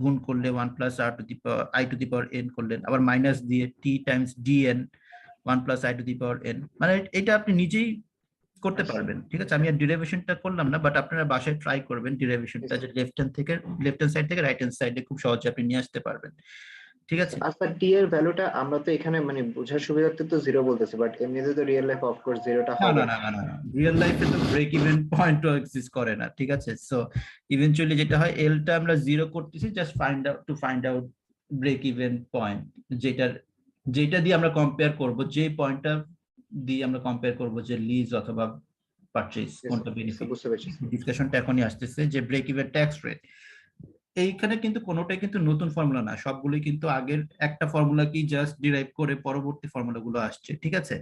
গুণ করলে 1 plus r to the power i to the power n করলেন, আবার মাইনাস দিয়ে t times dn 1 plus i to the power n, মানে এটা আপনি নিজেই করতে পারবেন, ঠিক আছে। আমি আর ডেরিভেশনটা করলাম না, বাট আপনারা বাসায় ট্রাই করবেন ডেরিভেশনটা, যে লেফট হ্যান্ড সাইড থেকে রাইট হ্যান্ড সাইডে খুব সহজে আপনি নিয়ে আসতে পারবেন, ঠিক আছে। আচ্ছা টি এর ভ্যালুটা আমরা তো এখানে মানে বোঝার সুবিধার্থে তো 0 বলতেছি, বাট এমনিতে তো রিয়েল লাইফ অফ কোর্স 0টা না হবে না না না না, রিয়েল লাইফে তো ব্রেক ইভেন পয়েন্টও এক্সিস্ট করে না, ঠিক আছে। সো ইভেন্চুয়ালি যেটা হয়, এলটা আমরা 0 করতেছি just find out break even point, যেটা দিয়ে আমরা কম্পেয়ার করব, যে পয়েন্টটা দিয়ে আমরা কম্পেয়ার করব যে লিজ অথবা পারচেজ কোনটা বেনিফিট। বুঝতে পেরেছি। ডিসকাশনটা এখনই আসতেছে যে ব্রেক ইভেন ট্যাক্স রেট, এইখানে কিন্তু কোনোটাই কিন্তু নতুন ফর্মুলা না, সবগুলোই কিন্তু আগের একটা ফর্মুলাকেই জাস্ট ডিরাইভ করে পরবর্তী ফর্মুলাগুলো আসছে, ঠিক আছে।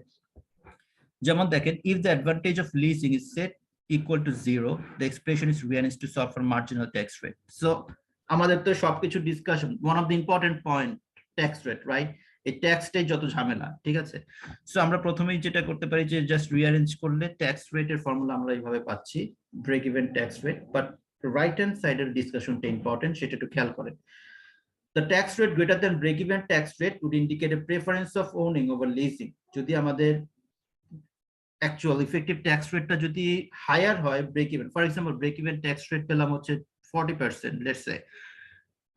যেমন দেখেন, if the advantage of leasing is set equal to 0, the expression is rearrange to solve for marginal tax rate. So আমাদের তো সবকিছু discussion, one of the important point tax rate, right? এই ট্যাক্সটাই যত ঝামেলা, ঠিক আছে। সো আমরা প্রথমেই যেটা করতে পারি যে জাস্ট রিয়ারেঞ্জ করলে ট্যাক্স রেটের ফর্মুলা আমরা এইভাবে পাচ্ছি, break even tax rate. But right hand সাইডের ডিসকাশনটা ইম্পর্টেন্ট, সেটা একটু খেয়াল করেন। The tax rate greater than break-even tax rate would indicate a preference of owning over leasing. যদি আমাদের actual effective tax rate যদি higher হয় break-even, for example break-even tax rate পেলাম হচ্ছে 40%, let's say,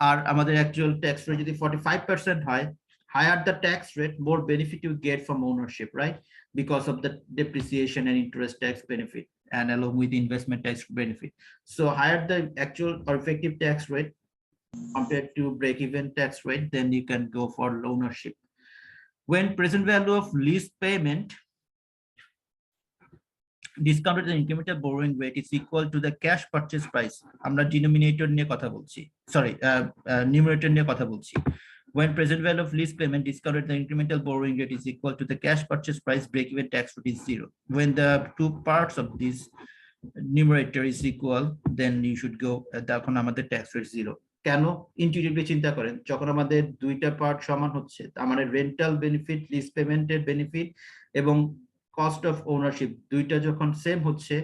আর আমাদের actual tax rate যদি 45% হয়, higher the tax rate, more benefit you get from ownership, right? Because of the depreciation and interest tax benefit, and along with the investment tax benefit. So higher the actual or effective tax rate compared to break-even tax rate, then you can go for ownership. When present value of lease payment discounted the incremental borrowing rate is equal to the cash purchase price, আমরা denominator নিয়ে কথা বলছি, sorry, numerator নিয়ে কথা বলছি। When present value of lease payment discounted the incremental borrowing rate is equal to the cash purchase price, break-even tax rate is 0. When the two parts of this numerator is equal, then you should go, তখন আমাদের tax rate 0. কেন? Intuitively চিন্তা করেন, যখন আমাদের দুইটা part সমান হচ্ছে, আমাদের রেন্টাল বেনিফিট, লিজ পেমেন্টের বেনিফিট এবং কস্ট অফ ওনারশিপ দুইটা যখন সেম হচ্ছে,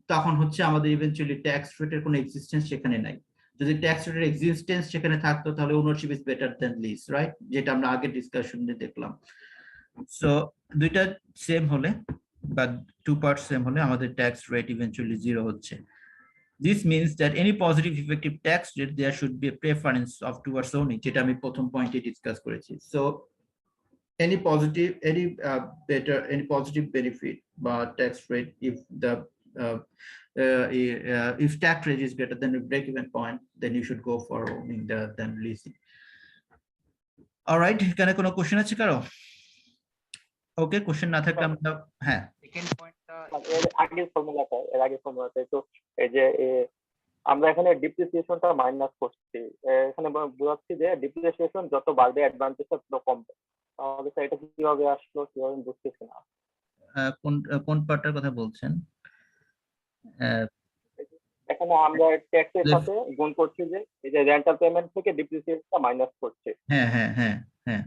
তখন হচ্ছে আমাদের ইভেন্চুয়ালি ট্যাক্স রেটের কোনো এক্সিস্টেন্স সেখানে নাই। যদি ট্যাক্স রেটের এক্সিস্টেন্স সেখানে থাকতো তাহলে ownership is better than lease, right? যেটা আমরা আগের ডিসকাশনে দেখলাম। সো দুইটা সেম হলে বা টু পার্ট সেম হলে আমাদের ট্যাক্স রেট ইভেন্চুয়ালি 0 হচ্ছে। This means that any positive effective tax rate, there should be a preference of towards owning, যেটা আমি প্রথম পয়েন্টে ডিসকাস করেছি। So any positive benefit বা tax rate, if the if tax rate is greater than the break-even point, then you should go for owning than leasing. All right, এখানে কোনো question আছে কারো? ওকে, কোশ্চেন না থাকলে আমরা হ্যাঁ সেকেন্ড পয়েন্টটা এর আগের ফর্মুলাতে তো এই যে আমরা এখানে ডিপ্রিসিয়েশনটা মাইনাস করছি, এখানে বোঝাচ্ছি যে ডিপ্রিসিয়েশন যত বাড়বে অ্যাডভান্টেজটা তত কমবে। তাহলে এটা কিভাবে আসলো, কিভাবে বুঝতেছি না। কোন পার্টটার কথা বলছেন? এখানে আমরা ট্যাক্সের সাথে গুণ করছি যে এই যে রেন্টাল পেমেন্ট থেকে ডিপ্রিসিয়েশনটা মাইনাস করছে। হ্যাঁ হ্যাঁ হ্যাঁ হ্ঁ,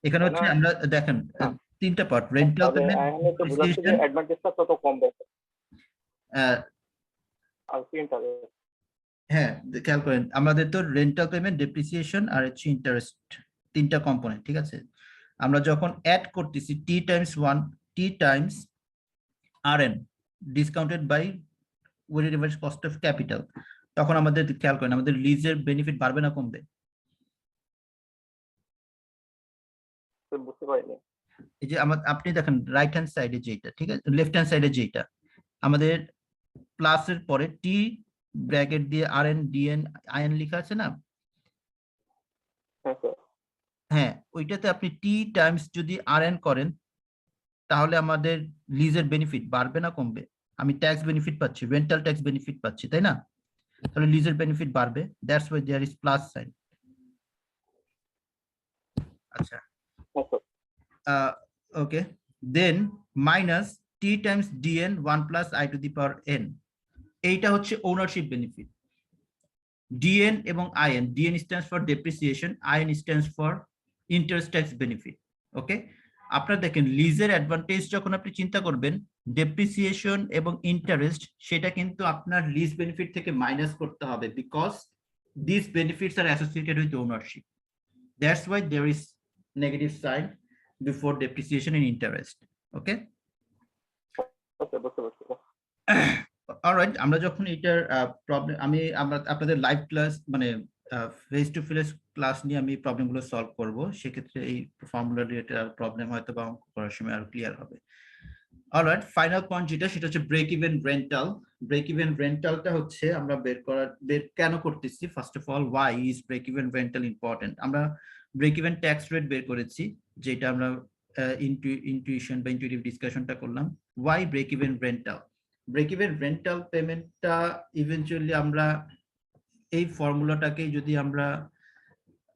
এখানে হচ্ছে আমরা দেখেন তিনটা পার্ট, রেন্টাল পেমেন্ট, এখানে তো বোঝাচ্ছে যে অ্যাডভান্টেজটা তত কমবে। আর হ্যাঁ খেয়াল করেন, আমাদের তো রেন্টাল পেমেন্ট, ডেপ্রিসিয়েশন আর হচ্ছে ইন্টারেস্ট, তিনটা কম্পোনেন্ট, ঠিক আছে। আমরা যখন অ্যাড করতেছি t times 1 t times rn discounted by weighted average cost of capital, তখন আমাদের খেয়াল করেন আমাদের লিজের বেনিফিট বাড়বে না কমবে? বুঝতে পারিনি। এই যে আপনি দেখেন রাইট হ্যান্ড সাইডে যেটা, ঠিক আছে, লেফট হ্যান্ড সাইডে যেটা আমাদের প্লাসের পরে টি ব্র্যাকেট দিয়ে আরএন ডিএন আইএন লেখা আছে না? হ্যাঁ স্যার। হ্যাঁ, ওইটাতে আপনি টি টাইমস যদি আরএন করেন তাহলে আমাদের লিজের বেনিফিট বাড়বে না কমবে? আমি ট্যাক্স বেনিফিট পাচ্ছি, রেন্টাল ট্যাক্স বেনিফিট পাচ্ছি, তাই না? তাহলে লিজের বেনিফিট বাড়বে, that's why there is plus sign. আচ্ছা, okay, then minus t times dn 1 plus i to the power n, এইটা হচ্ছে ওনারশিপ বেনিফিট। ডিএন এবং in, dn stands for depreciation, in stands for interest tax benefit. Okay, আপনারা দেখেন লিজের advantage যখন আপনি চিন্তা করবেন ডেপ্রিসিয়েশন এবং ইন্টারেস্ট, সেটা কিন্তু আপনার লিজ বেনিফিট থেকে মাইনাস করতে হবে, because this benefits are associated with ownership. That's why there is negative sign before depreciation and interest. Okay, alright, আমরা যখন এটার প্রবলেম আমরা আপনাদের লাইভ ক্লাস মানে ফেস টু ফেস ক্লাস নিয়ে আমি প্রবলেমগুলো সলভ করব, সেক্ষেত্রে এই ফর্মুলা রিলেটেড প্রবলেম হয়তো বা অঙ্ক করার সময় আরো ক্লিয়ার হবে। অলরাইট, ফাইনাল পয়েন্ট যেটা সেটা হচ্ছে break even rental. Break even রেন্টালটা হচ্ছে আমরা বের কেন করতেছি? First of all, why is break even rental important? আমরা ব্রেক ইভেন ট্যাক্স রেট বের করেছি, যেটা আমরা ইনটিউশন বা ইনটিউটিভ ডিসকাশনটা করলাম। Why break even rental? Break even rental পেমেন্টটা ইভেন্চুয়ালি আমরা এই ফর্মুলাটাকে যদি আমরা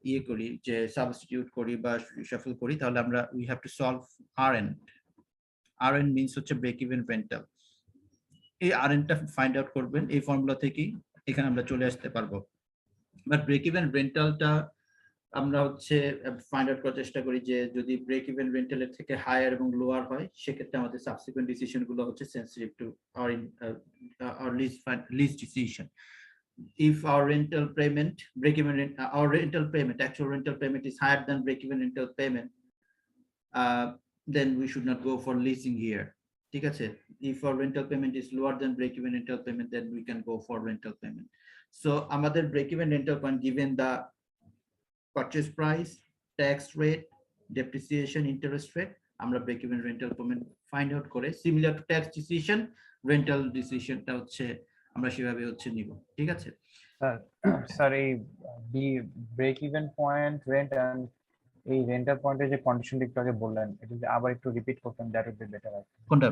ইয়ে করি, যে সাবস্টিটিউট করি বা শাফল করি, তাহলে আমরা we have to solve R. R means হচ্ছে ব্রেক ইভেন রেন্টাল। এই আরএনটা ফাইন্ড আউট করবেন এই ফর্মুলা থেকেই, এখানে আমরা চলে আসতে পারবো। বাট ব্রেক ইভেন রেন্টালটা আমরা হচ্ছে ফাইন্ড আউট করার চেষ্টা করি যে যদি ব্রেক ইভেন রেন্টালের থেকে হায়ার এবং লোয়ার হয়, সেক্ষেত্রে আমাদের সাবসিকুয়েন্ট ডিসিশন গুলো হচ্ছে sensitive two our lease decision. If our rental payment, our rental payment, actual rental payment is higher than break-even rental payment, then we should not go for leasing here. ঠিক আছে? If our rental payment is lower than break-even rental payment, then we can go for rental payment. So আমাদের break-even rental point given the purchase price, tax rate, depreciation, interest rate, আমরা break-even rental payment find out করে similar to tax decision, rental decisionটা হচ্ছে আমরা সেভাবে হচ্ছে নিব। ঠিক আছে স্যার? এই break even point rent and এই রেন্টাল পয়েন্টের যে কন্ডিশন একটু আগে বললেন, এটা যদি আবার একটু রিপিট করতেন, দ্যাট উড বি বেটার। কোনটা,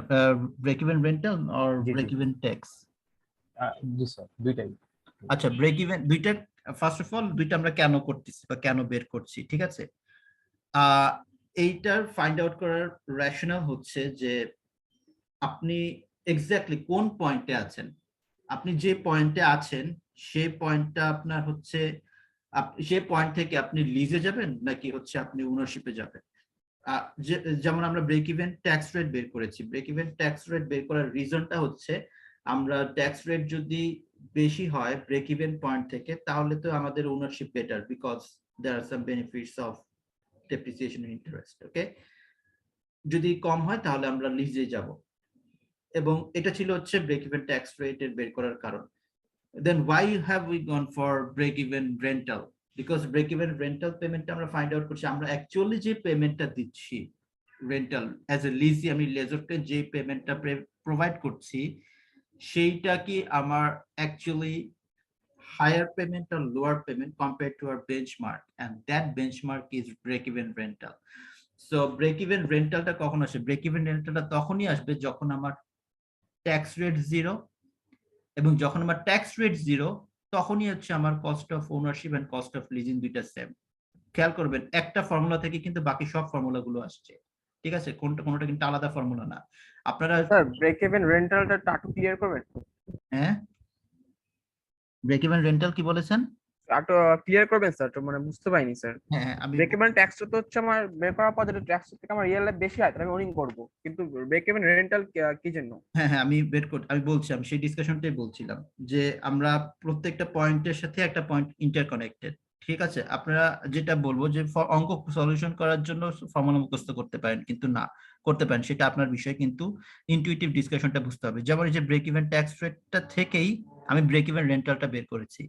break even rental or break even tax? জি স্যার, দুইটাই। আচ্ছা, ব্রেক ইভেন দুইটা, ফার্স্ট অফ অল দুইটা আমরা কেন করতেছি বা কেন বের করছি, ঠিক আছে? এইটার ফাইন্ড আউট করার রেশনাল হচ্ছে যে আপনি এক্স্যাক্টলি কোন পয়েন্টে আছেন। আপনি যে পয়েন্টে আছেন সেই পয়েন্টটা আপনার হচ্ছে সেই পয়েন্ট থেকে আপনি লিজে যাবেন নাকি হচ্ছে আপনি ওনারশিপে যাবেন। যেমন আমরা ব্রেক ইভেন ট্যাক্স রেট বের করেছি। ব্রেক ইভেন ট্যাক্স রেট বের করার রিজনটা হচ্ছে আমরা ট্যাক্স রেট যদি বেশি হয় ব্রেক ইভেন পয়েন্ট থেকে, তাহলে তো আমাদের ownership better, because there are some benefits of depreciation interest. Okay, যদি কম হয় তাহলে আমরা লিজে যাব, এবং এটা ছিল হচ্ছে ব্রেক ইভেন ট্যাক্স রেটের বের করার কারণ। Then why have we gone for break even rental? Because break even rental payment আমরা ফাইন্ড আউট করছি, আমরা অ্যাকচুয়ালি যে পেমেন্টটা দিচ্ছি রেন্টাল অ্যাজ এ লিজি, আমি লেজরকে যে পেমেন্টটা প্রোভাইড করছি সেইটা কি আমার actually higher payment or lower payment compared to our benchmark, and that benchmark is break even rental. So break even rentalটা কখন আসে? break even rentalটা তখনই আসবে যখন আমার ট্যাক্স রেট 0, এবং যখন আমার ট্যাক্স রেট 0 তখনই হচ্ছে আমার cost of ownership and cost of leasing দুইটা সেম। খেয়াল করবেন একটা ফর্মুলা থেকে কিন্তু বাকি সব ফর্মুলাগুলো আসছে, ঠিক আছে? কোনটা কিন্তু আলাদা ফর্মুলা না। আপনারা sir break even রেন্টালটা tattoo clear করবেন? হ্যাঁ, ব্রেক ইভেন রেন্টাল কি বলেছেন? টাটু ক্লিয়ার করবেন স্যার? তো মানে বুঝতে পাইনি স্যার। হ্যাঁ, আমি ব্রেক ইভেন ট্যাক্স তো হচ্ছে আমার বের করার পর যেটা ট্যাক্স থেকে আমার রিয়েল লাইফ বেশি হয় তাহলে আমি ওনিং করব, কিন্তু ব্রেক ইভেন রেন্টাল কি জন্য? হ্যাঁ, আমি বলছি, আমি সেই ডিসকাশনটাই বলছিলাম যে আমরা প্রত্যেকটা পয়েন্টের সাথে একটা পয়েন্ট ইন্টারকানেক্টেড, ঠিক আছে, আপনারা যেটা বলবো যে অঙ্ক সলিউশন করার জন্য ফর্মুলা মুখস্থ করতে পারেন, কিন্তু না করতে পারেন সেটা আপনার বিষয়, কিন্তু ইনটুইটিভ ডিসকাশনটা বুঝতে হবে। যেমন এই যে ব্রেক ইভেন ট্যাক্স রেটটা থেকেই আমি ব্রেক ইভেন রেন্টালটা বের করেছি।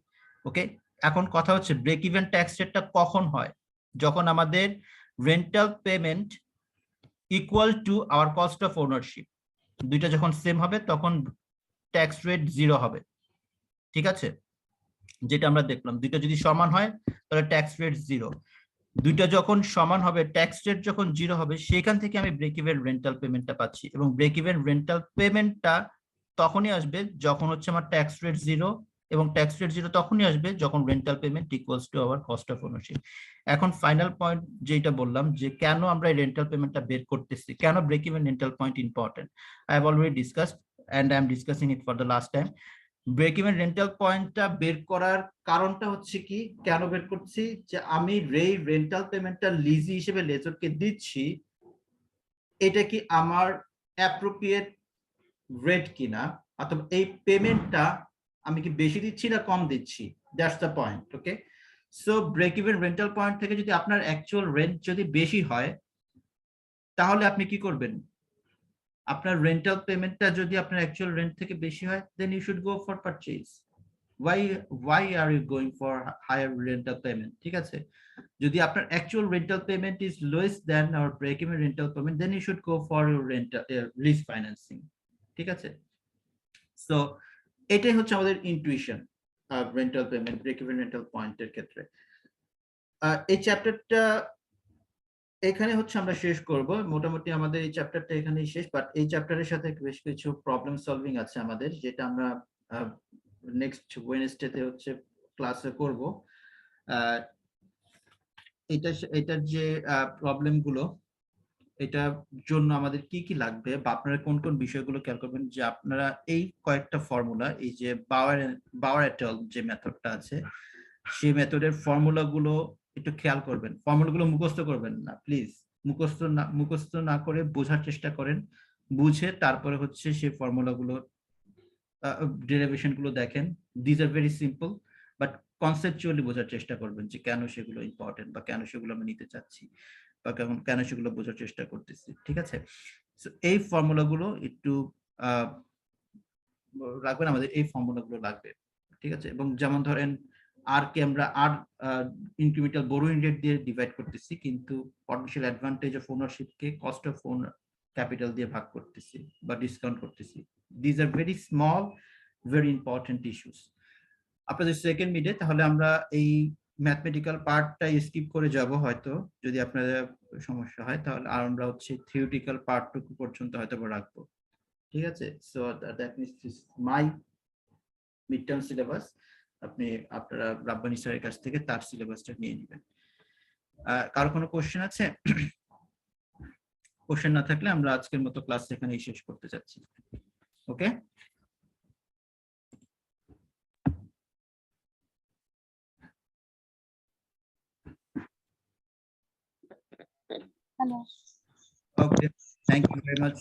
ওকে, এখন কথা হচ্ছে ব্রেক ইভেন ট্যাক্স রেটটা কখন হয়? যখন আমাদের rental payment equal to our cost of ownership, দুইটা যখন সেম হবে তখন ট্যাক্স রেট 0 হবে। ঠিক আছে, যেটা আমরা দেখলাম, দুইটা যদি সমান হয় তাহলে ট্যাক্স রেট 0। দুইটা যখন সমান হবে, ট্যাক্স রেট যখন 0 হবে, সেখান থেকে আমি ব্রেক ইভেন রেন্টাল পেমেন্টটা পাচ্ছি। এবং ব্রেক ইভেন রেন্টাল পেমেন্টটা তখনই আসবে যখন হচ্ছে আমার ট্যাক্স রেট 0, এবং ট্যাক্স রেট 0 তখনই আসবে যখন rental payment equals to our cost of ownership. এখন ফাইনাল পয়েন্ট যেটা বললাম, যে কেন আমরা এই রেন্টাল পেমেন্টটা বের করতেছি, কেন break even rental point important, I have already discussed and I am discussing it for the last time. Break even rental পয়েন্টটা বের করার কারণটা হচ্ছে কি, কেন বের করছি, যে আমি রেন্টাল পেমেন্টটা লিজি হিসেবে লেজরকে দিচ্ছি, এটা কি আমার অ্যাপ্রোপ্রিয়েট রেট কিনা, অথবা এই পেমেন্টটা আমি কি বেশি দিচ্ছি না কম দিচ্ছি, that's the point. Okay, so break even rental point থেকে যদি আপনার অ্যাকচুয়াল রেন্ট যদি বেশি হয়, তাহলে আপনি কি করবেন? আপনার রেন্টাল পেমেন্টটা যদি আপনার অ্যাকচুয়াল রেন্ট থেকে বেশি হয়, then you should go for purchase. why are you going for higher rental payment? ঠিক আছে, যদি আপনার actual rental payment is lowest then our break even rental payment, then you should go for your rental lease financing. ঠিক আছে, so এটাই হচ্ছে আমাদের intuition rental payment break even rental পয়েন্টের ক্ষেত্রে। এই চ্যাপ্টারটা এখানে হচ্ছে আমরা শেষ করব, মোটামুটি আমাদের এই চ্যাপ্টারটা এখানেই শেষ। বাট এই চ্যাপ্টারের সাথে বেশ কিছু প্রবলেম সলভিং আছে আমাদের, যেটা আমরা নেক্সট ওয়েডনেসডেতে হচ্ছে ক্লাসে করব। এটার যে প্রবলেম গুলো, এটার জন্য আমাদের কি কি লাগবে বা আপনারা কোন কোন বিষয়গুলো খেয়াল করবেন, যে আপনারা এই কয়েকটা ফর্মুলা, এই যে বাওয়ার এট আল যে মেথডটা আছে, সেই মেথডের ফর্মুলাগুলো একটু খেয়াল করবেন। ফর্মুলাগুলো মুখস্থ করবেন না প্লিজ, মুখস্থ না করে বোঝার চেষ্টা করেন, বুঝে তারপরে হচ্ছে সেই ফর্মুলাগুলো ডেরিভেশন গুলো দেখেন। This R very simple, but conceptually বোঝার চেষ্টা করবেন যে কেন সেগুলো ইম্পর্টেন্ট, বা কেন সেগুলো আমি নিতে চাচ্ছি, বা কেন সেগুলো বোঝার চেষ্টা করতেছি। ঠিক আছে, এই ফর্মুলাগুলো একটু রাখবেন, আমাদের এই ফর্মুলাগুলো লাগবে। ঠিক আছে, এবং যেমন ধরেন আর কে আমরা ইনক্রিমেন্টাল বোরোইং রেট দিয়ে ডিভাইড করতেছি, কিন্তু potential advantage of ownership K cost of owner capital দিয়ে ভাগ করতেছি বা ডিসকাউন্ট করতেছি। This are very small very important issues. আপনাদের সেকেন্ড মিডে তাহলে আমরা এই ম্যাথমেটিক্যাল পার্টটা স্কিপ করে যাব হয়তো, যদি আপনাদের সমস্যা হয়, তাহলে আর আমরা হচ্ছে থিওরিটিক্যাল পার্টটুকু পর্যন্ত হয়তো রাখবো। ঠিক আছে, so that means this my mid term syllabus. আপনারা রাব্বানি স্যারের কাছ থেকে তার সিলেবাসটা নিয়ে নেবেন। কারো কোনো কোশ্চেন আছে? কোশ্চেন না থাকলে আমরা আজকের মতো ক্লাস এখানেই শেষ করতে যাচ্ছি। ওকে, hello, okay, thank you very much.